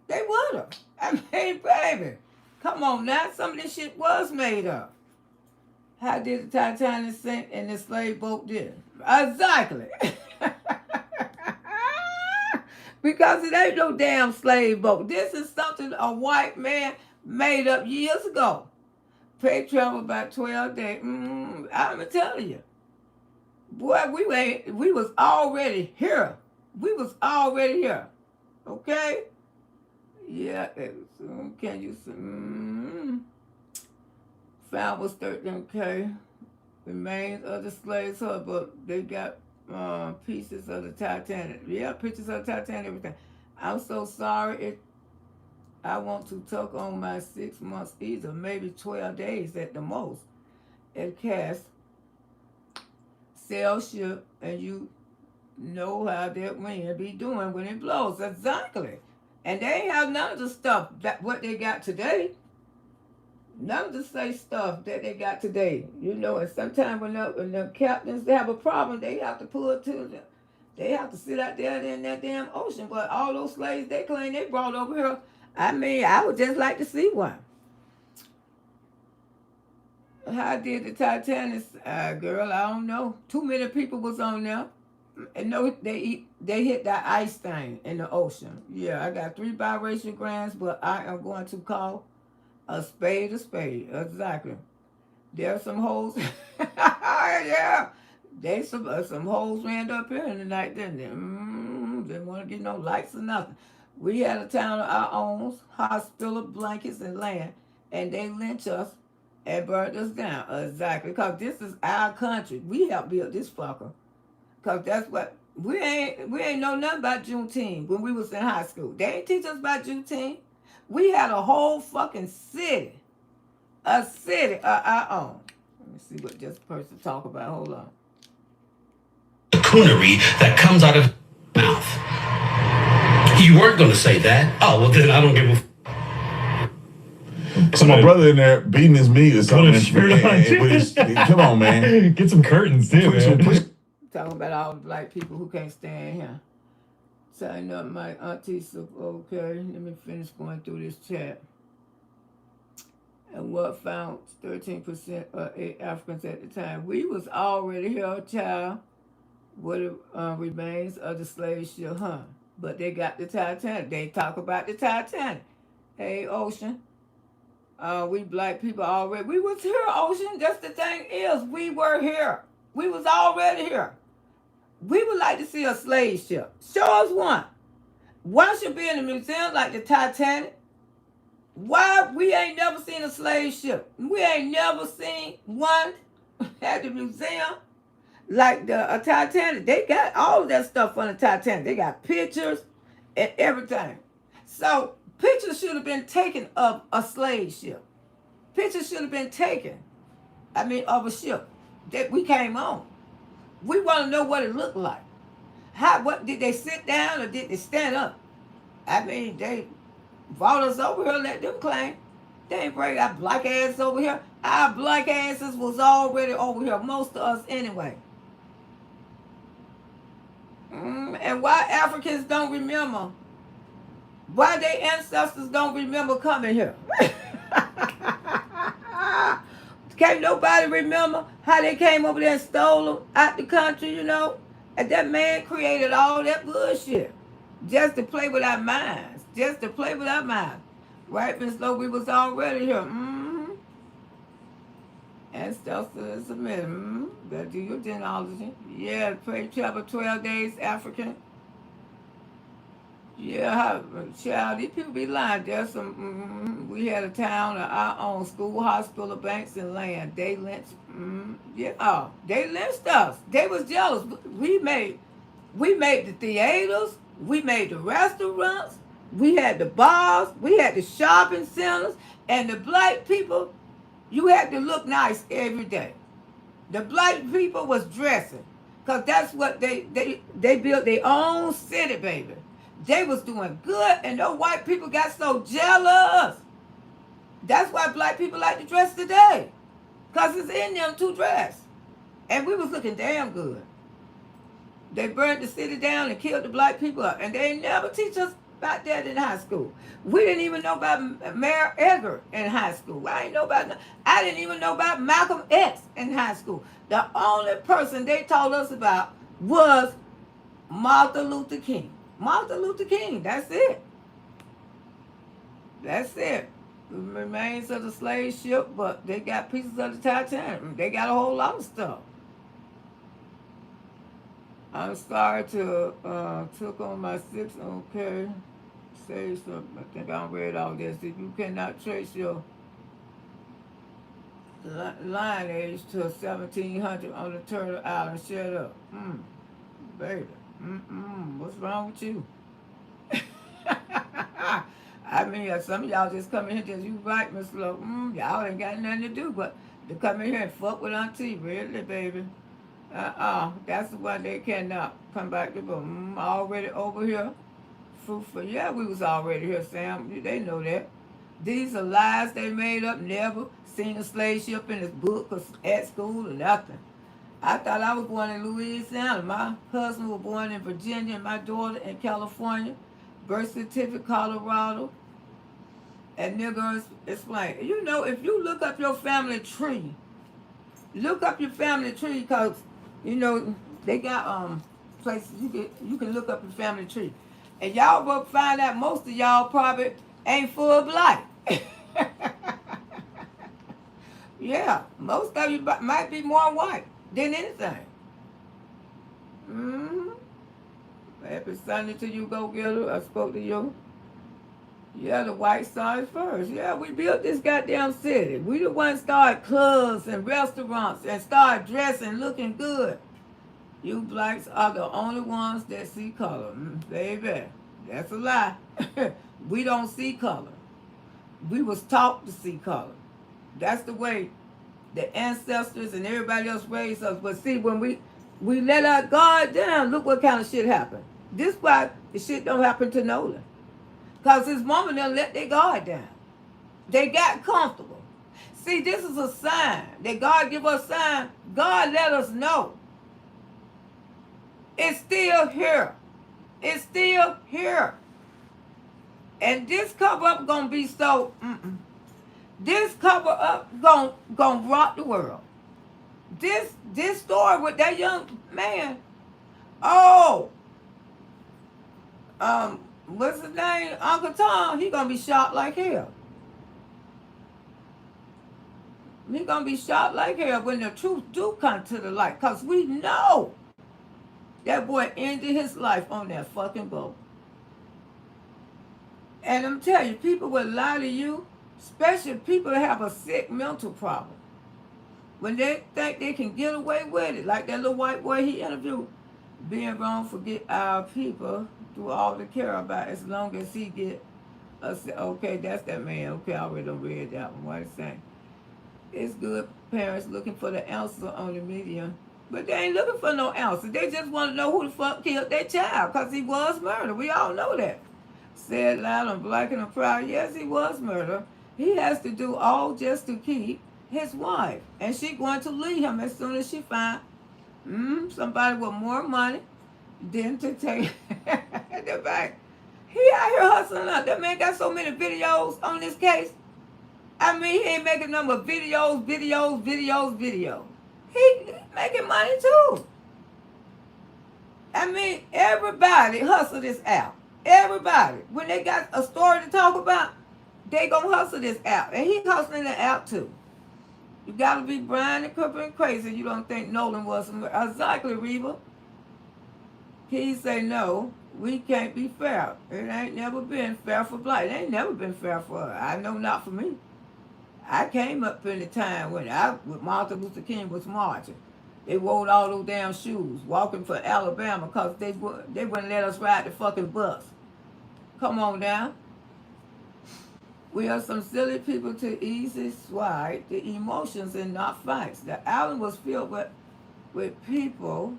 They would have. I mean, baby, come on now. Some of this shit was made up. How did the Titanic sink and the slave boat did? Exactly. Because it ain't no damn slave boat. This is something a white man made up years ago. Pay travel about 12 days. I'm telling you. Boy, we was already here. We was already here. Okay? Yeah, can you see? Found was 13K. Remains of the slaves, but they got pieces of the Titanic. Yeah, pictures of the Titanic, everything. I'm so sorry. I want to tuck on my 6 months either, maybe 12 days at the most. It cast, sail ship, and you know how that wind be doing when it blows. Exactly. And they ain't have none of the stuff that what they got today. None of the same stuff that they got today. You know, and sometimes when the captains they have a problem, they have to pull it to them. They have to sit out there in that damn ocean. But all those slaves they claim they brought over here, I mean, I would just like to see one. How did the Titanic? Girl, I don't know. Too many people was on there. And no, they hit that ice thing in the ocean. Yeah, I got 3 biracial grands, but I am going to call a spade a spade. Exactly. There are some holes. Yeah, they some holes ran up here in the night, didn't they? Didn't want to get no lights or nothing. We had a town of our own, hospital, blankets, and land, and they lynched us and burned us down. Exactly, because this is our country. We helped build this fucker. Cause that's what we ain't know nothing about Juneteenth when we was in high school. They ain't teach us about Juneteenth. We had a whole fucking city, a city of our own. Let me see what this person talk about. Hold on. Coonery that comes out of his mouth. You weren't going to say that. Oh well, then I don't give a. So my brother in there beating his meat or something. Put a shirt on. Come on, man. Get some curtains too, man. Talking about all the black people who can't stand here. Sign up my auntie. So okay, let me finish going through this chat. And what found 13% of Africans at the time. We was already here, child. What remains of the slave ship, huh? But they got the Titanic. They talk about the Titanic. Hey, Ocean. We black people already. We was here, Ocean. That's the thing is, we were here. We was already here. We would like to see a slave ship. Show us one. One should be in a museum like the Titanic. Why we ain't never seen a slave ship? We ain't never seen one at the museum like the Titanic. They got all of that stuff on the Titanic. They got pictures and everything. So pictures should have been taken of a slave ship. Pictures should have been taken, of a ship that we came on. We want to know what it looked like. What did they sit down or did they stand up? They brought us over here, let them claim. They ain't bring our black ass over here. Our black asses was already over here, most of us anyway. And why Africans don't remember? Why their ancestors don't remember coming here? Can't nobody remember how they came over there and stole them out the country, And that man created all that bullshit just to play with our minds. Just to play with our minds. Right, Miss Lowe, we was already here. Ancestors submit. Better do your genealogy. Yeah, pray travel 12 days, African. Yeah, child, these people be lying. There's some, we had a town of our own, school, hospital, banks, and land. They lynched, they lynched us. They was jealous. We made the theaters, we made the restaurants, we had the bars, we had the shopping centers, and the black people, you had to look nice every day. The black people was dressing, because that's what they built their own city, baby. They was doing good, and those white people got so jealous. That's why black people like to dress today, because it's in them to dress. And we was looking damn good. They burned the city down and killed the black people up, and they never teach us about that in high school. We didn't even know about Mayor Edgar in high school. I didn't even know about Malcolm X in high school. The only person they told us about was Martin Luther King. Martin Luther King, that's it. That's it. The remains of the slave ship, but they got pieces of the Titanic. They got a whole lot of stuff. I'm sorry to took on my 6. Okay. Say something. I think I read all this. If you cannot trace your lineage to 1700 on the Turtle Island, shut up. Baby. What's wrong with you? Some of y'all just come in here just, you right, Miss Lowe. Y'all ain't got nothing to do but to come in here and fuck with Auntie. Really, baby? That's the one they cannot come back to. But already over here. Fruitful. Yeah, we was already here, Sam. They know that. These are lies they made up. Never seen a slave ship in his book or at school or nothing. I thought I was born in Louisiana. My husband was born in Virginia and my daughter in California. Birth certificate, Colorado. And niggas explain. If you look up your family tree, Look up your family tree, cause you know they got places you can look up your family tree, and y'all will find out most of y'all probably ain't full blood. Yeah, most of you might be more white than anything. Mm-hmm. Happy Sunday to you, go getter. I spoke to you. Yeah, the white side first. Yeah, we built this goddamn city. We the ones started clubs and restaurants and started dressing, looking good. You blacks are the only ones that see color. Baby, that's a lie. We don't see color. We was taught to see color. That's the way the ancestors and everybody else raised us. But see, when we let our guard down, look what kind of shit happened. This why the shit don't happen to Nolan. Because his mama done let their guard down. They got comfortable. See, this is a sign that God give us a sign. God let us know. It's still here. It's still here. And this cover up gonna be so, this cover up gonna rock the world. This story with that young man, what's his name? Uncle Tom, he gonna be shot like hell. He gonna be shot like hell when the truth do come to the light. Cause we know that boy ended his life on that fucking boat. And I'm telling you, people will lie to you, especially people that have a sick mental problem. When they think they can get away with it, like that little white boy he interviewed, being wrong forget our people do all they care about as long as he get us. Okay, that's that man. Okay, I already done read that one. What it's saying. It's good parents looking for the answer on the media. But they ain't looking for no answer. They just want to know who the fuck killed their child, because he was murdered. We all know that. Said loud and black and proud, yes, he was murdered. He has to do all just to keep his wife. And she going to leave him as soon as she find somebody with more money than to take the back. He out here hustling up. That man got so many videos on this case. I mean, he ain't making number of videos. He making money too. I mean, everybody hustle this out. Everybody. When they got a story to talk about, they gonna hustle this out. And he hustling it out too. You gotta be blind and crooked and crazy. You don't think Nolan was exactly, Reba. He say no, we can't be fair. It ain't never been fair for black. It ain't never been fair for her. I know not for me. I came up in the time when with Martin Luther King was marching. They wore all those damn shoes, walking for Alabama, because they wouldn't let us ride the fucking bus. Come on down. We are some silly people to easily swipe the emotions and not fights. The island was filled with people,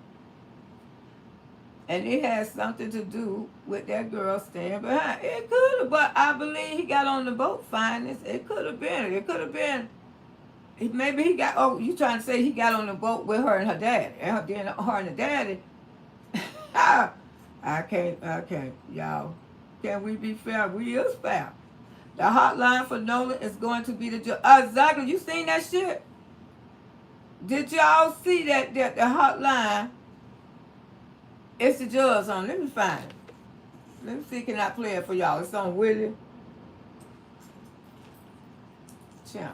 and it had something to do with that girl staying behind. It could have, but I believe he got on the boat fine. It could have been. It could have been. Maybe he got, you trying to say he got on the boat with her and her daddy. And then her and the daddy. I can't, y'all. Can we be fair? We is fair. The hotline for Nolan is going to be the judge. Exactly. You seen that shit? Did y'all see that the hotline? It's the judge on. Let me find it. Let me see, can I play it for y'all? It's on Willie channel.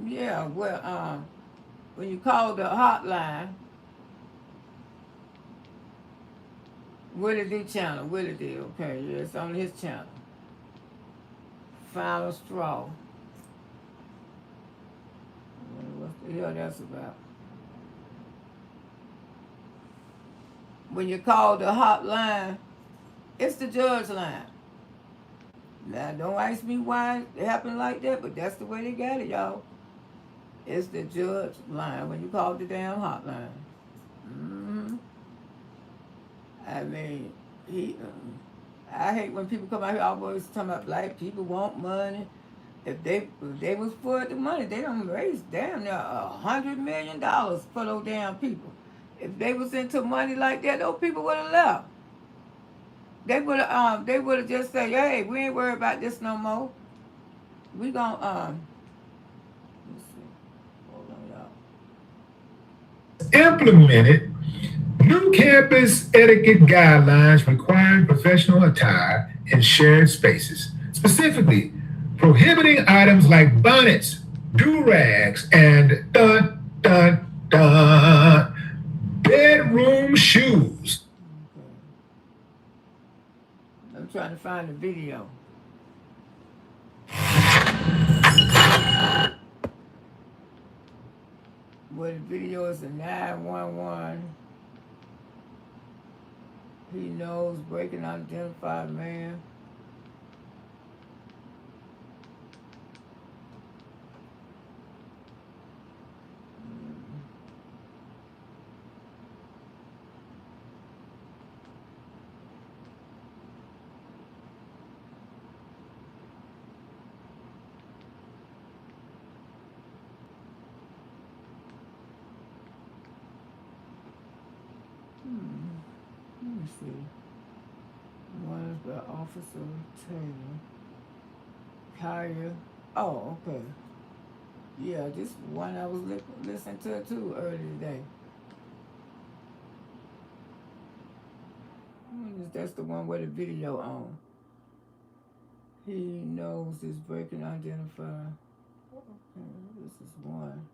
Yeah, well, when you call the hotline, Willie D channel, Willie D, okay, yeah, it's on his channel. Final straw. What the hell that's about? When you call the hotline, it's the judge line. Now, don't ask me why it happened like that, but that's the way they got it, y'all. It's the judge line when you call the damn hotline. I mean, I hate when people come out here always talking about black people want money. If they was for the money, they done raised damn near $100 million for those damn people. If they was into money like that, those people would have left. They would have just said, hey, we ain't worried about this no more. We gonna let's see. Hold on, y'all. Implemented new campus etiquette guidelines requiring professional attire in shared spaces, specifically prohibiting items like bonnets, do-rags, and bedroom shoes. I'm trying to find the video. Where the video is a 911. He knows breaking unidentified man. Let me see. One is by Officer Taylor. Kaya. Oh, okay. Yeah, this one I was listening to too earlier today. That's the one with the video on. He knows it's breaking identified. Okay, this is one.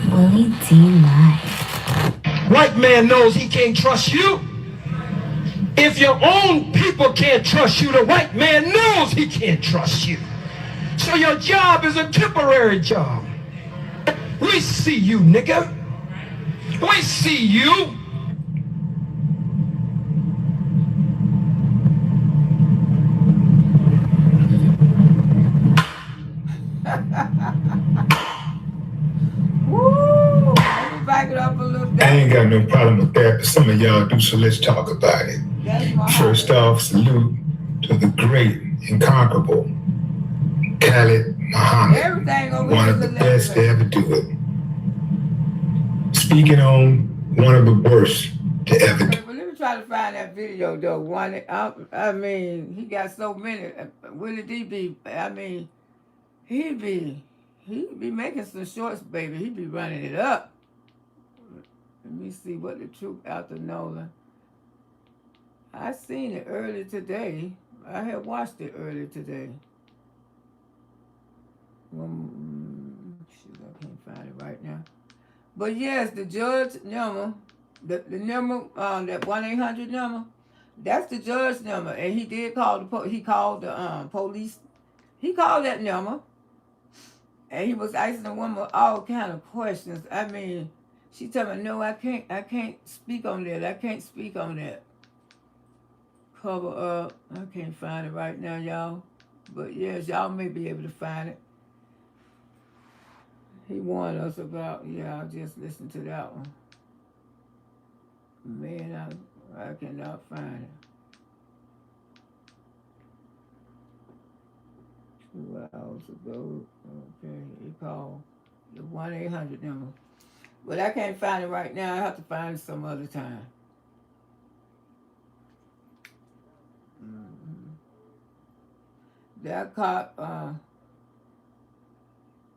Willie D. Live. White man knows he can't trust you. If your own people can't trust you, the white man knows he can't trust you. So your job is a temporary job. We see you, nigga. We see you. Woo! Let me back it up a little bit. I ain't got no problem with that, but some of y'all do, so let's talk about it. First off, salute to the great, incomparable Khalid Muhammad, one of the best to ever do it. Speaking on one of the worst to ever do it. But let me try to find that video though. I mean, he got so many. Willie D be, I mean, he be making some shorts, baby. He be running it up. Let me see what the truth after Nolan. I seen it earlier today. I had watched it earlier today. Shoot, I can't find it right now. But yes, the judge number, the number, that 1-800 number, that's the judge number, and he did call he called the police. He called that number, and he was asking the woman all kind of questions. I mean, she told me, no, I can't speak on that. I can't speak on that. Cover up. I can't find it right now, y'all. But yes, y'all may be able to find it. He warned us about, yeah, I just listened to that one. Man, I cannot find it. 2 hours ago, okay, he called the 1-800 number. But I can't find it right now. I have to find it some other time. That cop,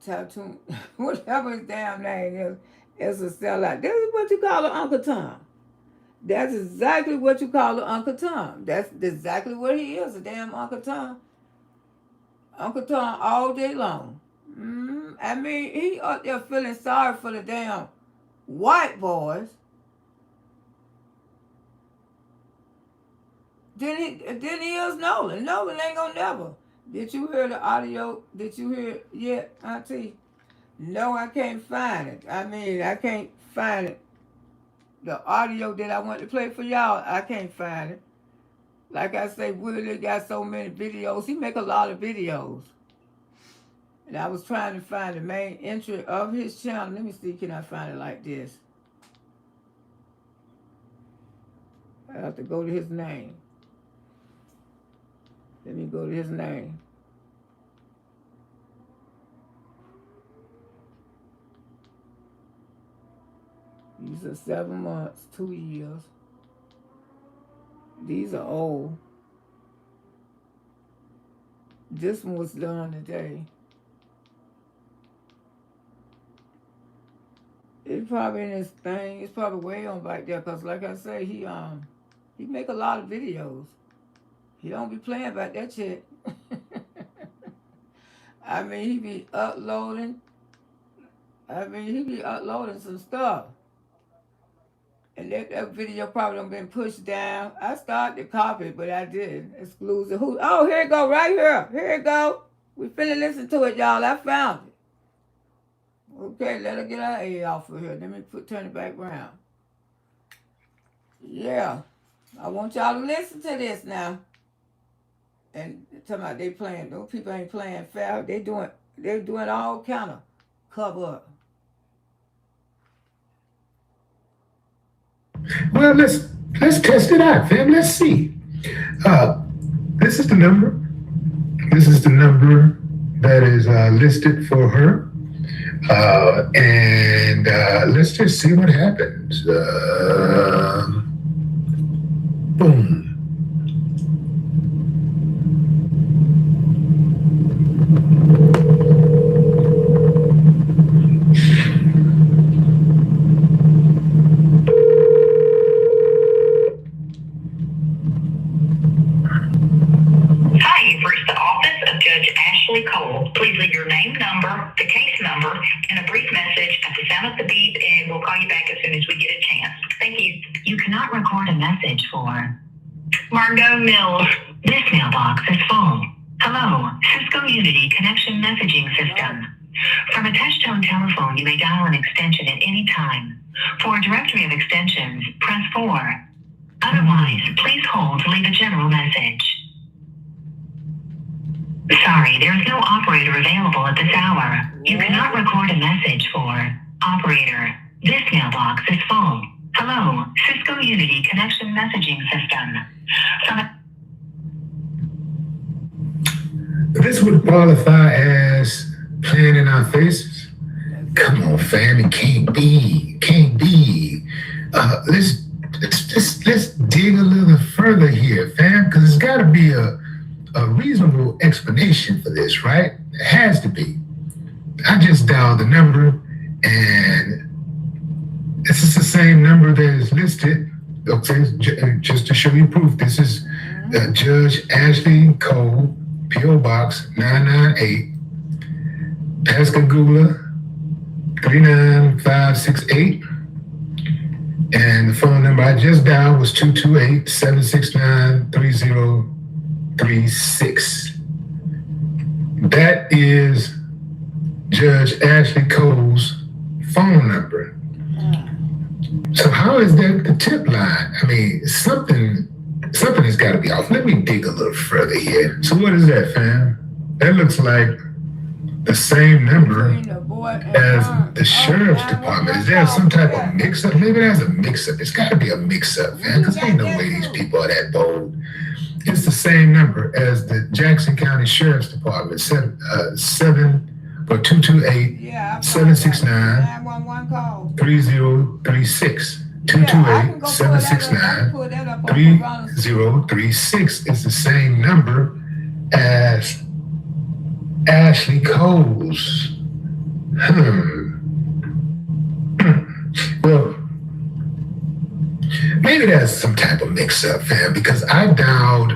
tattoo, whatever his damn name is a sellout. This is what you call an Uncle Tom. That's exactly what you call an Uncle Tom. That's exactly what he is, a damn Uncle Tom. Uncle Tom all day long. I mean, he up there feeling sorry for the damn white boys. Then he is Nolan. Nolan ain't gonna never. Did you hear the audio? Did you hear it yet, Auntie? No, I can't find it. I mean, I can't find it. The audio that I want to play for y'all, I can't find it. Like I say, Willie got so many videos. He make a lot of videos. And I was trying to find the main entry of his channel. Let me see, can I find it like this? I have to go to his name. Let me go to his name. These are 7 months, 2 years. These are old. This one was done today. It's probably in his thing. It's probably way on back there, cause like I say, he make a lot of videos. He don't be playing about that shit. I mean, he be uploading. Some stuff. And that video probably done been pushed down. I started to copy, but I didn't. Exclusive. Oh, here it go, right here. Here it go. We finna listen to it, y'all. I found it. Okay, let her get her A off of here. Let me turn it back around. Yeah. I want y'all to listen to this now. And talking about they playing, those people ain't playing fair. They're doing all kind of cover up. Well, let's test it out, fam. Let's see. This is the number. This is the number that is listed for her. And let's just see what happens. Boom. Please leave your name, number, the case number, and a brief message at the sound of the beep, and we'll call you back as soon as we get a chance. Thank you. You cannot record a message for Margot Mills. This mailbox is full. Hello, Cisco Unity Connection Messaging System. From a touch-tone telephone, you may dial an extension at any time. For a directory of extensions, press 4. Otherwise, please hold to leave a general message. Sorry, there is no operator available at this hour. You cannot record a message for operator. This mailbox is full. Hello, Cisco Unity Connection Messaging System. This would qualify as playing in our faces. Come on, fam, it can't be. Let's dig a little further here, fam, because there's got to be a reasonable explanation for this, right? It has to be. I just dialed the number, and this is the same number that is listed. Okay, just to show you proof, this is Judge Ashley Cole, P.O. Box 998, Pascagoula 39568. And the phone number I just dialed was 228-769-3036. That is Judge Ashley Cole's phone number. So how is that the tip line? I mean, something has got to be off. Let me dig a little further here. So what is that, fam? That looks like the same number as the sheriff's department. Is there some type of mix-up? Maybe there's a mix-up. It's got to be a mix-up, man, because ain't no way these people are that bold. It's the same number as the Jackson County Sheriff's Department, 228-769-3036. 228-769-3036 is the same number as Ashley Cole's. Well, maybe that's some type of mix-up, fam, because I dialed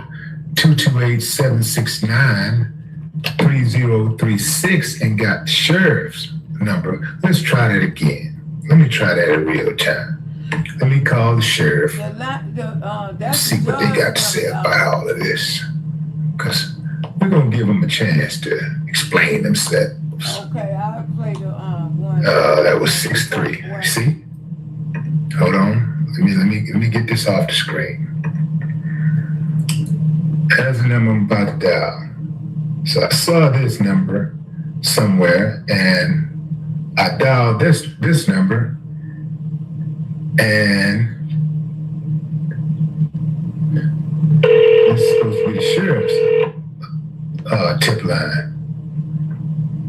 228-769-3036 and got the sheriff's number. Let's try that again. Let me try that in real time. Let me call the sheriff. See what they got to say about all of this. Because we're going to give them a chance to explain themselves. Okay, I'll play the one. That was 6-3. See? Hold on. Let me get this off the screen. That's the number I'm about to dial. So I saw this number somewhere, and I dialed this number, and this is supposed to be the sheriff's tip line.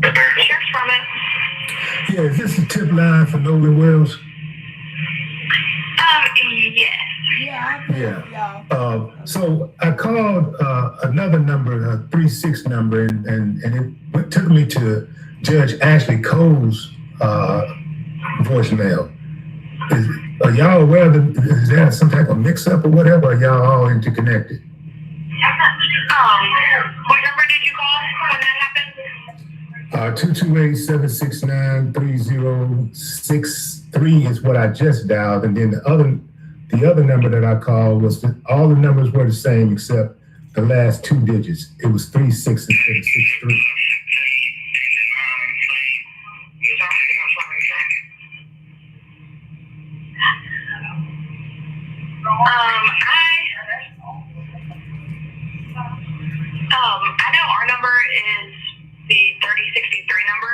Sheriff's Department. Yeah, is this the tip line for Nolan Wells? So I called another number, a 36 number, and it took me to Judge Ashley Cole's voicemail. Are y'all aware that is there some type of mix-up or whatever? Or are y'all all interconnected? What number did you call when that happened? 228-769-3063 is what I just dialed, and then the other number that I called was all the numbers were the same except the last two digits. It was 36 instead of 63. I know our number is the 3063 number.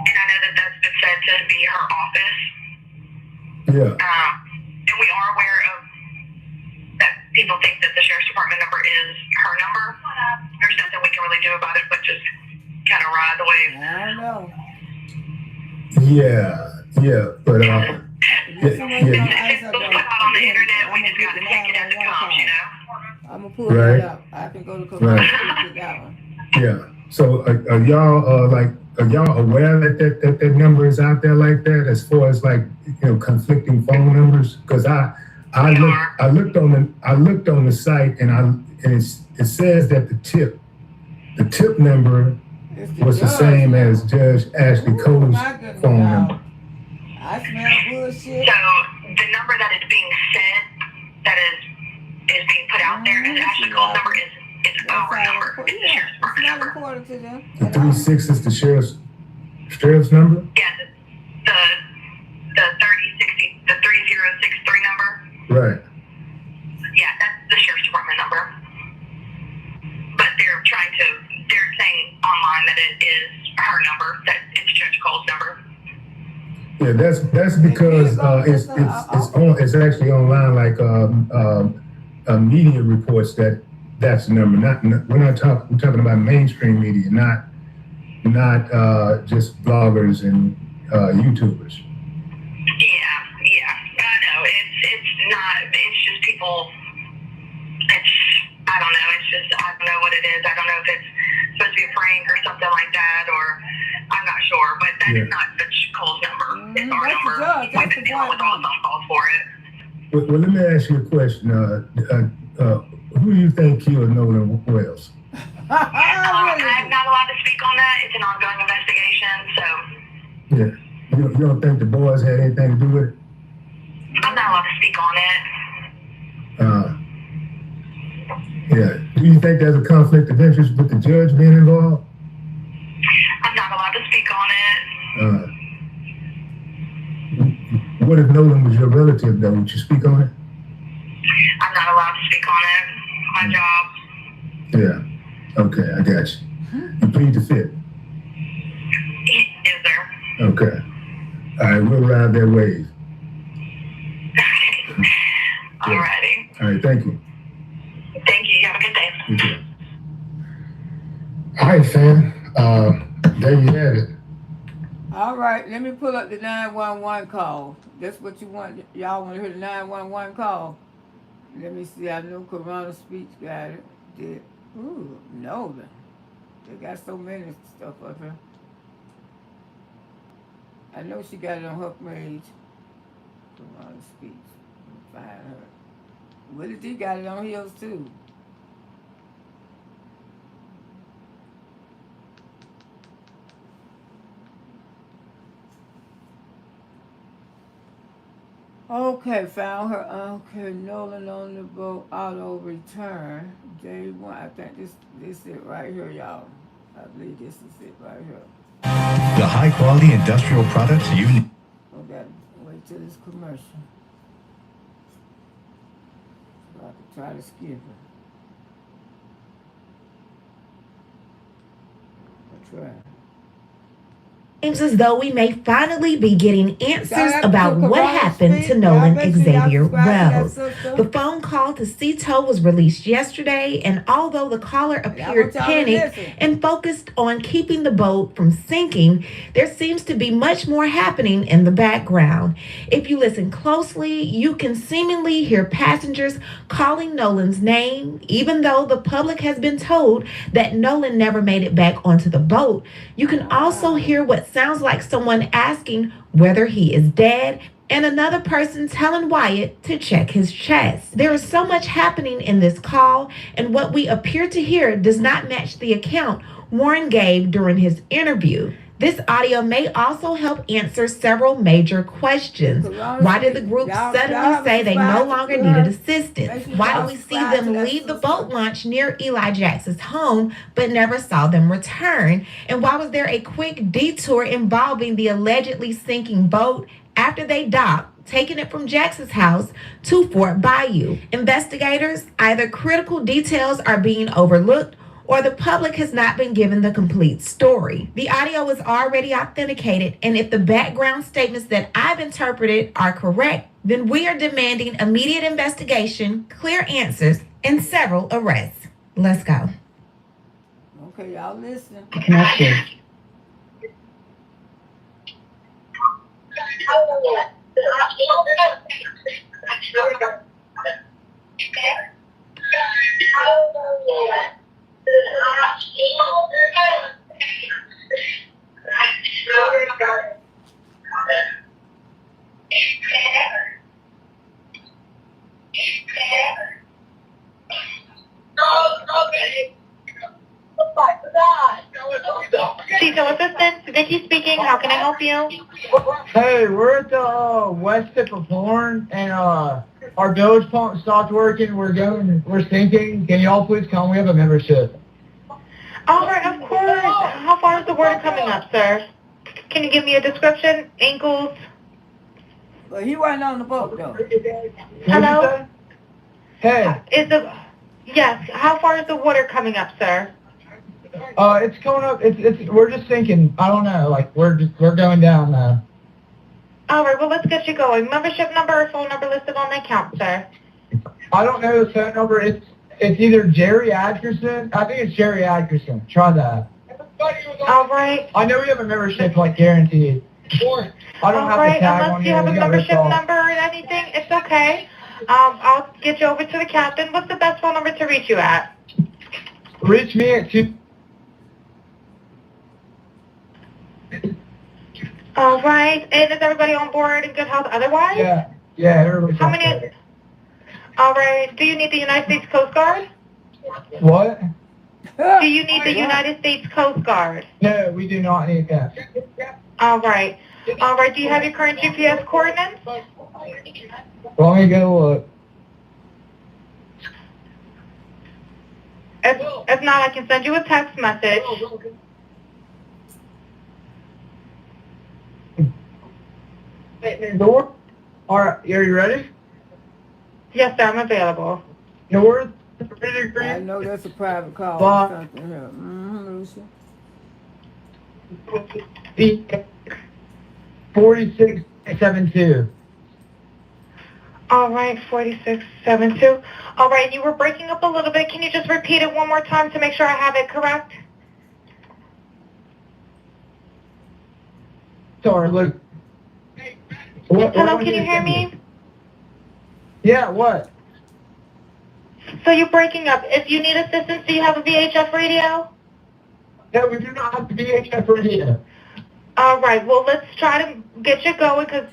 And I know that that's been said to be her office. Yeah. And we are aware of that people think that the sheriff's department number is her number. There's nothing we can really do about it, but just kind of ride the wave. I don't know. Yeah, but It's put out on the internet. We just got to take it as it comes, you know. I'm gonna pull that up. I can go to commercial with that one. Yeah. So are y'all are y'all aware that number is out there like that as far as like conflicting phone numbers? Because I looked on the site and it says that the tip number was the same as Judge Ashley Cole's phone number. I smell bullshit. So the number that is being said that is being put out there as Ashley Cole's number is our number. Yeah, it's not important to them. The 36 is the sheriff's number? Yeah, the 3063 number. Right. Yeah, that's the sheriff's department number. But they're saying online that it is her number, that it's Judge Cole's number. Yeah, that's because it's actually online, like media reports that's the number. We're talking about mainstream media, not just bloggers and YouTubers. Yeah, I know. It's not. It's just people. I don't know. I don't know what it is. I don't know if it's supposed to be a prank or something like that, or I'm not sure. But that is not Judge Cole's number. It's our number. We've been dealing with all the phone calls for it. Well, let me ask you a question. Who do you think killed Nolan Wells? I'm not allowed to speak on that. It's an ongoing investigation, so. Yeah. You don't think the boys had anything to do with it? I'm not allowed to speak on it. Yeah. Do you think there's a conflict of interest with the judge being involved? I'm not allowed to speak on it. What if Nolan was your relative, though? Would you speak on it? I'm not allowed to speak on it. My job. Yeah. Okay, I got you. You plead the fifth. Yes, sir. Okay. All right, we'll ride that wave. Alrighty. All right, thank you. Thank you. You have a good day. You too. All right, fam. There you have it. All right, let me pull up the 911 call. That's what you want. Y'all want to hear the 911 call? Let me see. I know Corona speech got it. Did. Ooh, Nolan. They got so many stuff up here. I know she got it on her page. Corona speech. Find her. Willie D got it on his too. Okay, found her. Okay, Nolan on the boat, auto return. Day one. I think this is it right here, y'all. I believe this is it right here. The high quality industrial products you need. Okay, wait till this commercial. So I can try to skip it. I'll try. Seems as though we may finally be getting answers about what happened to Nolan Xavier Wells. The phone call to Cito was released yesterday, and although the caller appeared panicked and focused on keeping the boat from sinking, there seems to be much more happening in the background. If you listen closely, you can seemingly hear passengers calling Nolan's name, even though the public has been told that Nolan never made it back onto the boat. You can also hear what sounds like someone asking whether he is dead, and another person telling Wyatt to check his chest. There is so much happening in this call, and what we appear to hear does not match the account Warren gave during his interview. This audio may also help answer several major questions. Why did the group suddenly say they no longer needed assistance? Why do we see them leave the boat launch near Eli Jax's home but never saw them return? And why was there a quick detour involving the allegedly sinking boat after they docked, taking it from Jax's house to Fort Bayou? Investigators, either critical details are being overlooked or the public has not been given the complete story. The audio is already authenticated, and if the background statements that I've interpreted are correct, then we are demanding immediate investigation, clear answers, and several arrests. Let's go. Okay, y'all listen. Connection. Cito Assistant, Vicky speaking. How can I help you? Hey, we're at the west tip of Horn, and our bilge pump stopped working. We're sinking. Can y'all please come? We have a membership. All right, of course. How far is the water coming up, sir? Can you give me a description? Ankles? But he wasn't on the boat, though. Hello? Hey. Yes, how far is the water coming up, sir? It's coming up. We're just sinking. I don't know. Like we're going down now. All right, well, let's get you going. Membership number or phone number listed on the account, sir? I don't know the phone number. It's either Jerry Atkerson. I think it's Jerry Atkerson. Try that. All right. I know we have a membership, like, guaranteed. I don't have the tag on unless you here. have a We got ripped membership off. number or anything, it's okay. I'll get you over to the captain. What's the best phone number to reach you at? Reach me at 2. All right. And is everybody on board in good health otherwise? Yeah, everybody's How on many? board. All right. Do you need the United States Coast Guard? What? Do you need the United States Coast Guard? No, we do not need that. All right. All right. Do you have your current GPS coordinates? Let me go look. If not, I can send you a text message. North. All right, are you ready? Yes, sir. I'm available. North 3 degrees. I know that's a private call Bob. or something here. Lucy. 4672. All right, 4672. All right, you were breaking up a little bit. Can you just repeat it one more time to make sure I have it correct? Sorry, look. Hello, can you hear me? Yeah, what? So you're breaking up. If you need assistance, do you have a VHF radio? No, we do not have the VHF radio. All right, well, let's try to get you going because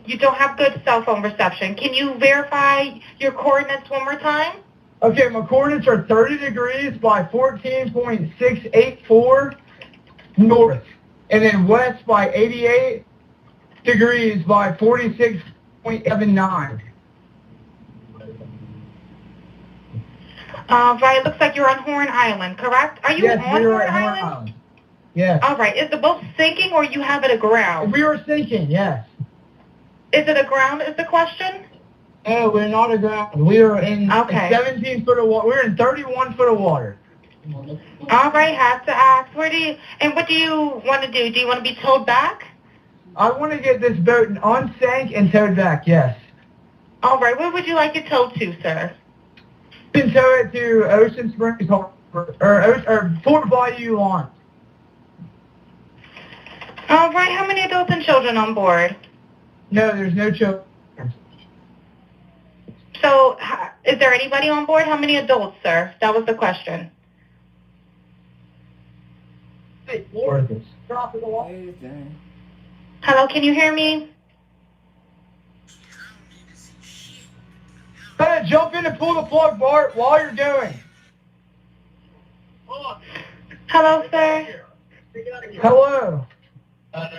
you don't have good cell phone reception. Can you verify your coordinates one more time? Okay, my coordinates are 30 degrees by 14.684 north, and then west by 88 degrees by 46.79. Right, it looks like you're on Horn Island, correct? Are you Yes, on we are Horn at Horn Island? Island. Yes. All right, is the boat sinking or you have it aground? We are sinking, yes. Is it aground is the question? No, we're not aground. We are in Okay. 17 foot of water. We're in 31 foot of water. All right, have to ask. What do you want to do? Do you want to be towed back? I want to get this boat unsank and towed back, yes. All right, where would you like it towed to, sir? You can tow it to Ocean Springs Harbor, or Fort Bayou Lawn. All right, how many adults and children on board? No, there's no children. So, is there anybody on board? How many adults, sir? That was the question. Hello, can you hear me? Jump in and pull the plug, Bart, while you're doing. Hello, sir. Hello.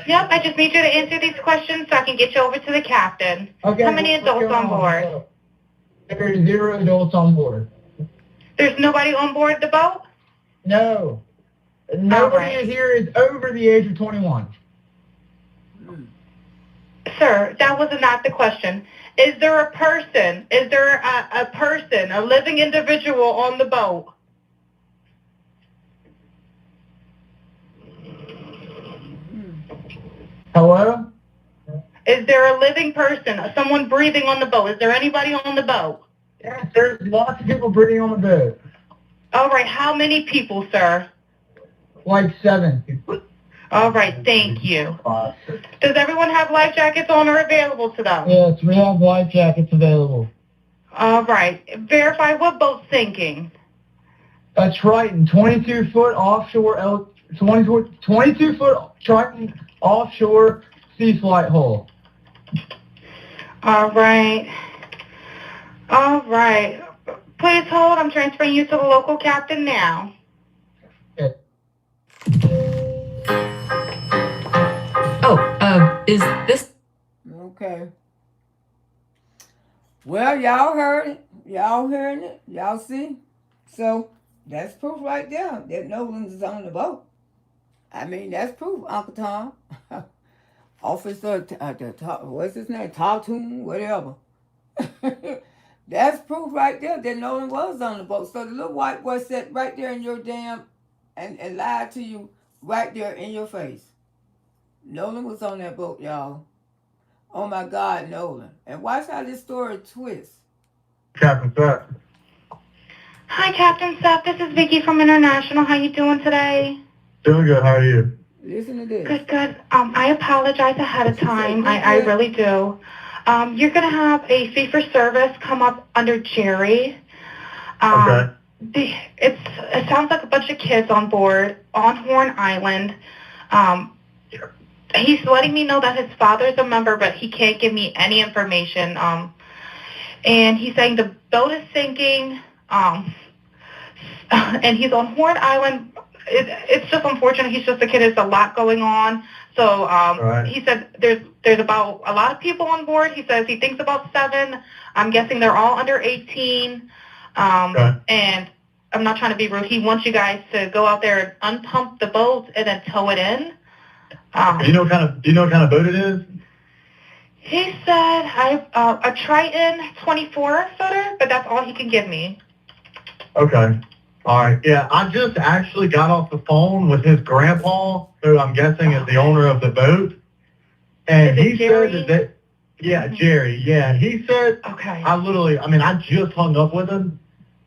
Yep, I just need you to answer these questions so I can get you over to the captain. Okay. How many adults on board? There's 0 adults on board. There's nobody on board the boat? No. Nobody here is over the age of 21. Sir, that was not the question. Is there a person? Is there a person, a living individual on the boat? Hello? Is there a living person, someone breathing on the boat? Is there anybody on the boat? Yes, there's lots of people breathing on the boat. All right, how many people, sir? Like 7. All right, thank you. Does everyone have life jackets on or available to them? Yes, we have life jackets available. All right, verify what boat's sinking. A Triton, 22-foot offshore, 22-foot Triton offshore sea flight hull. All right. All right. Please hold. I'm transferring you to the local captain now. Is this... Okay. Well, y'all heard it. Y'all hearing it. Y'all see? So, that's proof right there that Nolan's on the boat. I mean, that's proof, Uncle Tom. Officer, what's his name? Tartoon, whatever. That's proof right there that Nolan was on the boat. So the little white boy sat right there in your damn and lied to you right there in your face. Nolan was on that boat, y'all. Oh my God, Nolan. And watch how this story twists. Captain Seth. Hi, Captain Seth. This is Vicky from International. How you doing today? Doing good. How are you? Listen to this. Good, good. I apologize ahead of time. I really do. You're going to have a fee for service come up under Jerry. Okay. It sounds like a bunch of kids on board on Horn Island. He's letting me know that his father's a member, but he can't give me any information. And he's saying the boat is sinking. And he's on Horn Island. It's just unfortunate. He's just a kid. There's a lot going on. So he said there's about a lot of people on board. He says he thinks about 7. I'm guessing they're all under 18. And I'm not trying to be rude. He wants you guys to go out there and unpump the boat and then tow it in. Do you know what kind of boat it is? He said a Triton 24-footer, but that's all he can give me. Okay. All right. Yeah, I just actually got off the phone with his grandpa, who I'm guessing is the owner of the boat. And he said that Jerry. Yeah, he said, okay. I just hung up with him.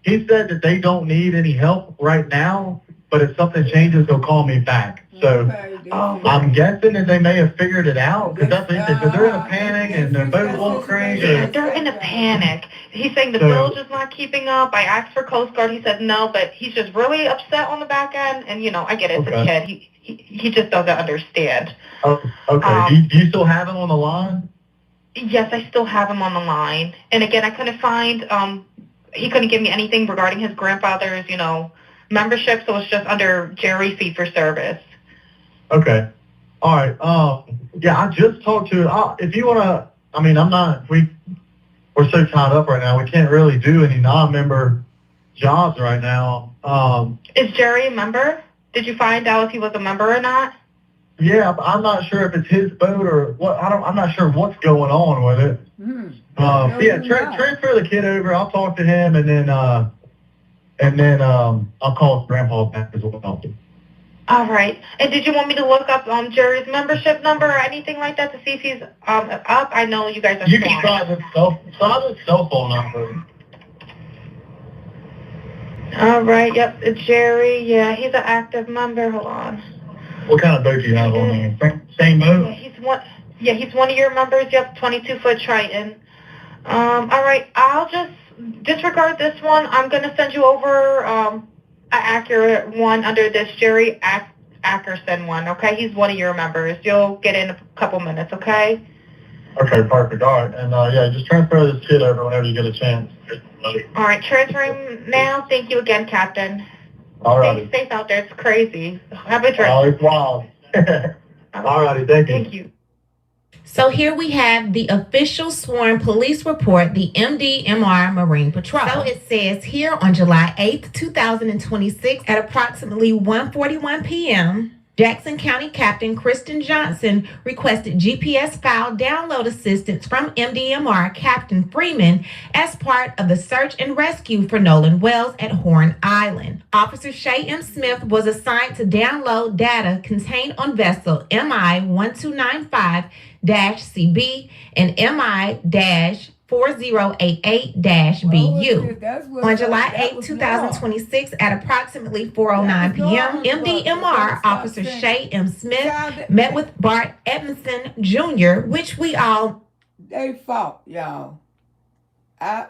He said that they don't need any help right now, but if something changes, they'll call me back. So I'm guessing that they may have figured it out, because that's what he said. So they're in a panic and their boat won't crank. Yeah, they're in a panic. He's saying the bilge is not keeping up. I asked for Coast Guard. He said no, but he's just really upset on the back end. And, I get it. It's a kid. He just doesn't understand. Oh, okay. Do you still have him on the line? Yes, I still have him on the line. And again, I couldn't find, he couldn't give me anything regarding his grandfather's, membership. So it's just under Jerry fee for service. Okay. All right. Yeah, I just talked to, if you want to, we're so tied up right now. We can't really do any non-member jobs right now. Is Jerry a member? Did you find out if he was a member or not? Yeah, I'm not sure if it's his boat or what. I'm not sure what's going on with it. Transfer the kid over. I'll talk to him, and then And then I'll call Grandpa back as well. All right. And did you want me to look up Jerry's membership number or anything like that to see if he's up? I know you guys are You can try the cell phone number. All right. Yep. It's Jerry. Yeah, he's an active member. Hold on. What kind of boat do you have on there? Same boat? Yeah, he's one of your members. Yep, 22-foot Triton. All right. I'll just disregard this one. I'm going to send you over an accurate one under this Jerry Ackerson one, okay? He's one of your members. You'll get in a couple minutes, okay? Okay, perfect. All right. And, yeah, just transfer this kid over whenever you get a chance. All right, transferring now. Thank you again, Captain. All right. Stay safe out there. It's crazy. Have a drink. Oh, it's wild. All righty. Thank you. Thank you. So here we have the official sworn police report, the MDMR Marine Patrol. So it says here on July 8th, 2026 at approximately 1:41 p.m., Jackson County Captain Kristen Johnson requested GPS file download assistance from MDMR Captain Freeman as part of the search and rescue for Nolan Wells at Horn Island. Officer Shay M. Smith was assigned to download data contained on vessel MI-1295-CB and MI-4088-BU. On July 8, 2026, at approximately 4:09 p.m., MDMR Officer Shay M. Smith met with Bart Edmondson Jr., which we all... They fought, y'all. My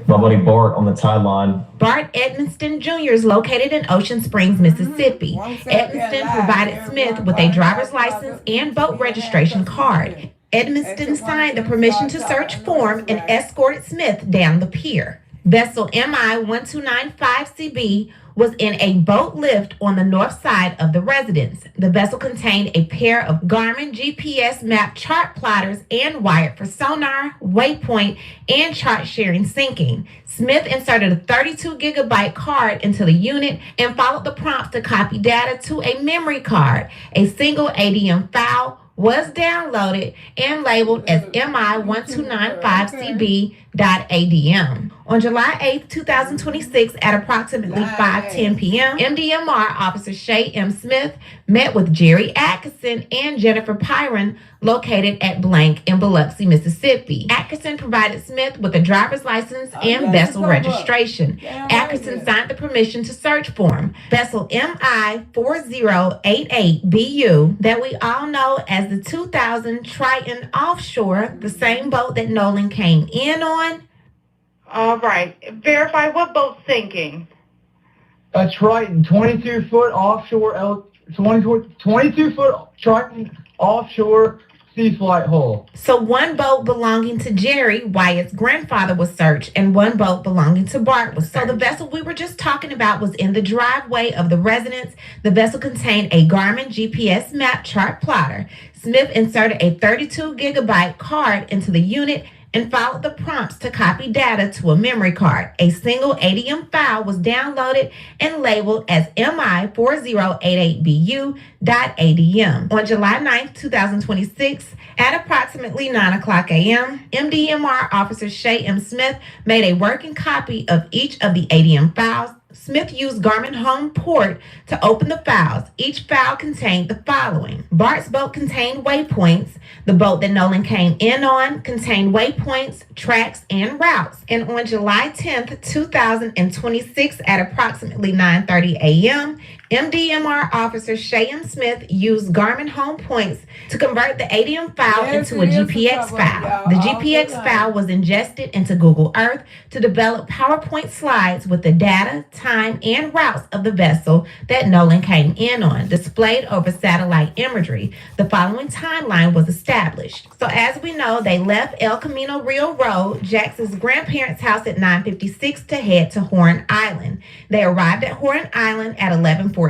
buddy Bart on the sideline. Bart Edmonston Jr. is located in Ocean Springs, Mississippi. Edmonston provided Smith with a driver's license and boat registration card. Edmonston signed the permission to search form and escorted Smith down the pier. Vessel MI-1295CB was in a boat lift on the north side of the residence. The vessel contained a pair of Garmin GPS map chart plotters and wired for sonar, waypoint, and chart sharing syncing. Smith inserted a 32 gigabyte card into the unit and followed the prompts to copy data to a memory card. A single ADM file was downloaded and labeled as MI-1295CB.ADM. On July 8, 2026, at approximately 5:10 p.m., MDMR Officer Shay M. Smith met with Jerry Atkinson and Jennifer Pyron, located at blank in Biloxi, Mississippi. Atkinson provided Smith with a driver's license and vessel registration. Atkinson signed the permission to search form. Vessel MI-4088-BU, that we all know as the 2000 Triton Offshore, the same boat that Nolan came in on. All right. Verify what boat's sinking. A Triton, 22-foot offshore, 22-foot Triton offshore sea flight hull. So one boat belonging to Jerry, Wyatt's grandfather, was searched, and one boat belonging to Bart was searched. So the vessel we were just talking about was in the driveway of the residence. The vessel contained a Garmin GPS map chart plotter. Smith inserted a 32 gigabyte card into the unit and followed the prompts to copy data to a memory card. A single ADM file was downloaded and labeled as MI-4088BU.ADM. On July 9, 2026, at approximately 9 o'clock a.m., MDMR Officer Shay M. Smith made a working copy of each of the ADM files. Smith used Garmin Home Port to open the files. Each file contained the following. Bart's boat contained waypoints. The boat that Nolan came in on contained waypoints, tracks, and routes. And on July 10th, 2026, at approximately 9:30 a.m., MDMR Officer Shay M. Smith used Garmin Home Points to convert the ADM file into a GPX file. The GPX file was ingested into Google Earth to develop PowerPoint slides with the data, time, and routes of the vessel that Nolan came in on, displayed over satellite imagery. The following timeline was established. So as we know, they left El Camino Rio Road, Jackson's grandparents' house, at 9:56 to head to Horn Island. They arrived at Horn Island at 11:14.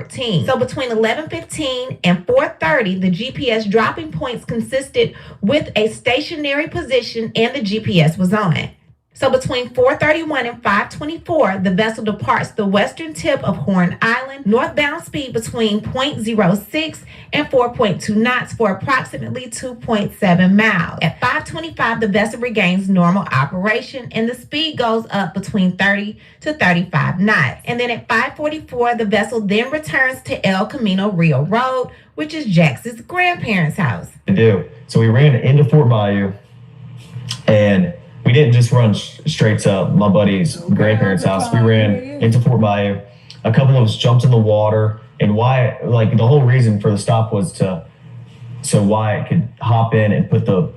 So between 11:15 and 4:30, the GPS dropping points consisted with a stationary position and the GPS was on. So between 4:31 and 5:24, the vessel departs the western tip of Horn Island, northbound speed between 0.06 and 4.2 knots for approximately 2.7 miles. At 5:25, the vessel regains normal operation and the speed goes up between 30 to 35 knots. And then at 5:44, the vessel then returns to El Camino Rio Road, which is Jax's grandparents' house. So we ran into Fort Bayou, and we didn't just run straight to my buddy's grandparents' house. We ran into Fort Bayou. A couple of us jumped in the water, and Wyatt, like the whole reason for the stop was so Wyatt could hop in and put the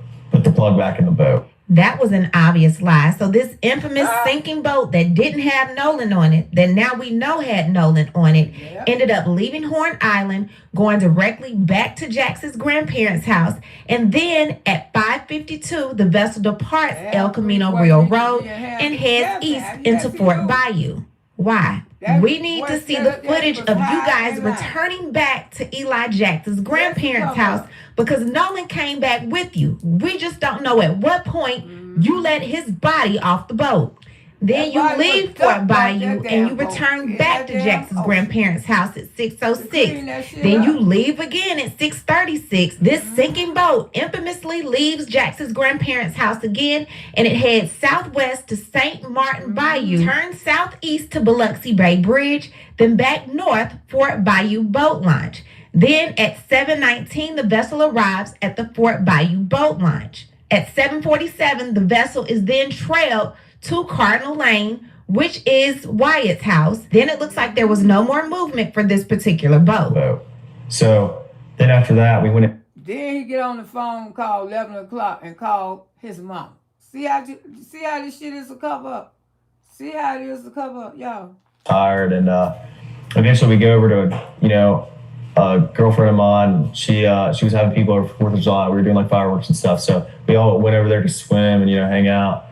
plug back in the boat. That was an obvious lie. So this infamous sinking boat that didn't have Nolan on it, that now we know had Nolan on it, ended up leaving Horn Island, going directly back to Jax's grandparents' house, and then at 5:52, the vessel departs El Camino Rio Road and heads east into Fort Bayou. Why? We need to see the footage of you guys returning back to Eli Jax's grandparents' house because Nolan came back with you. We just don't know at what point you let his body off the boat. Then you leave Fort Bayou and you return back to Jax's grandparents' house at 6:06. Then you leave again at 6:36. This sinking boat infamously leaves Jax's grandparents' house again and it heads southwest to St. Martin Bayou, turns southeast to Biloxi Bay Bridge, then back north Fort Bayou Boat Launch. Then at 7:19, the vessel arrives at the Fort Bayou Boat Launch. At 7:47, the vessel is then trailed to Cardinal Lane, which is Wyatt's house. Then it looks like there was no more movement for this particular boat. So then after that, we went in. Then he get on the phone, call 11 o'clock, and call his mom. See how this shit is a cover up? See how it is a cover up, y'all? Tired, and eventually we go over to, a girlfriend of mine. She was having people over for 4th of July. We were doing like fireworks and stuff. So we all went over there to swim and, hang out.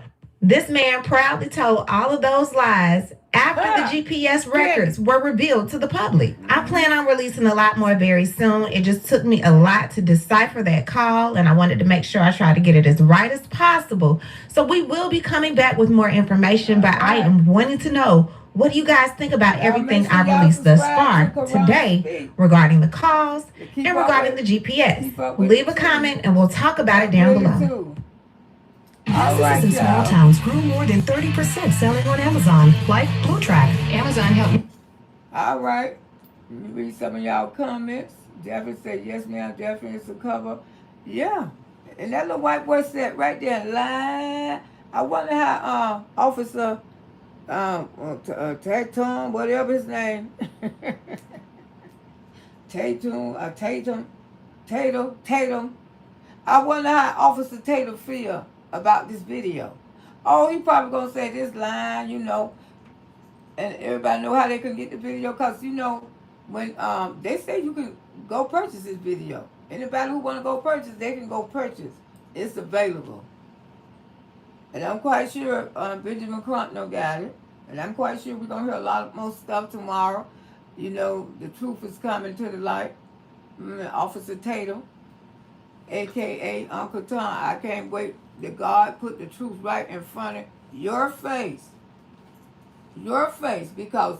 This man proudly told all of those lies after the GPS records were revealed to the public. I plan on releasing a lot more very soon. It just took me a lot to decipher that call, and I wanted to make sure I try to get it as right as possible. So we will be coming back with more information, but I am wanting to know, what do you guys think about everything I released thus far today regarding the calls and regarding the GPS? Leave a comment and we'll talk about it down below. Businesses in small towns grew more than 30% selling on Amazon, like Blue Track. Amazon helped. All right. Let me read some of y'all comments. Definitely said, yes, ma'am, definitely it's a cover. Yeah. And that little white boy said right there, line. I wonder how Officer Tatum, whatever his name, Tatum. I wonder how Officer Tatum feel about this video. Oh, he probably gonna say this line, and everybody know how they can get the video, cause when they say you can go purchase this video. Anybody who wanna go purchase, they can go purchase. It's available. And I'm quite sure Benjamin Crumpno got it. And I'm quite sure we're gonna hear a lot more stuff tomorrow. The truth is coming to the light. Officer Tatum, aka Uncle Tom, I can't wait that God put the truth right in front of your face. Your face, because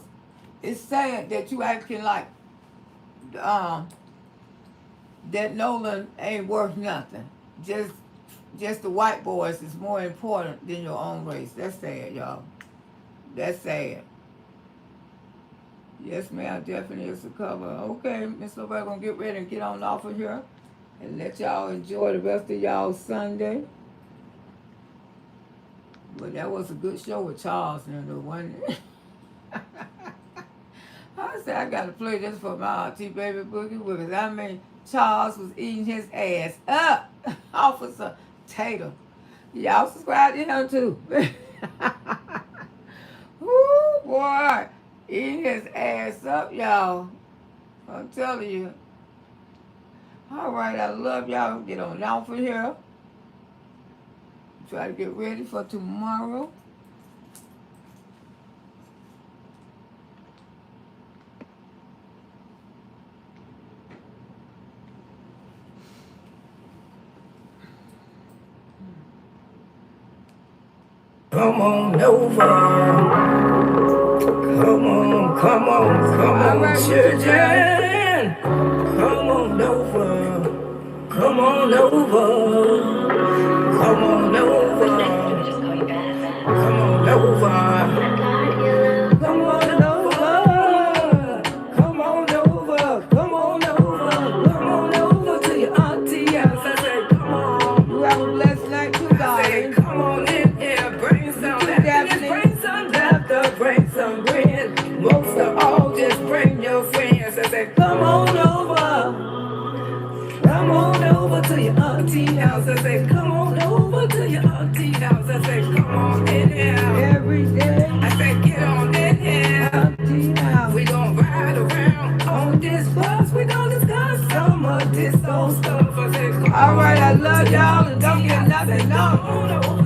it's sad that you acting like that Nolan ain't worth nothing. Just the white boys is more important than your own race. That's sad, y'all. That's sad. Yes, ma'am, definitely is a cover. Okay, Miss Loretta gonna get ready and get on off of here and let y'all enjoy the rest of y'all Sunday. But that was a good show with Charles and the one. I said I gotta play this for my auntie baby boogie because Charles was eating his ass up. Officer Tatum. Y'all subscribe to him too. Woo, boy. Eating his ass up, y'all. I'm telling you. All right, I love y'all. Get on down for here. Try to get ready for tomorrow. Come on over. Come on, children. Come on over. Come on over. Come on over. Come on over. Come on over. Come on over. Come on over. Come on over to your auntie house. I said, come on. You have a blessed night too, darling. Come on in here, bring some happiness, bring some laughter, bring some grin. Most of all, just bring your friends. I said, come on over. Come on over to your auntie house. I said, come on over to your auntie house. I said, come on in here. Every day. I said, get on in here. Auntie house. We gon' ride around on this bus. We gon' discuss some of this old stuff. I said, come all right, I love on y'all and don't get nothing. No.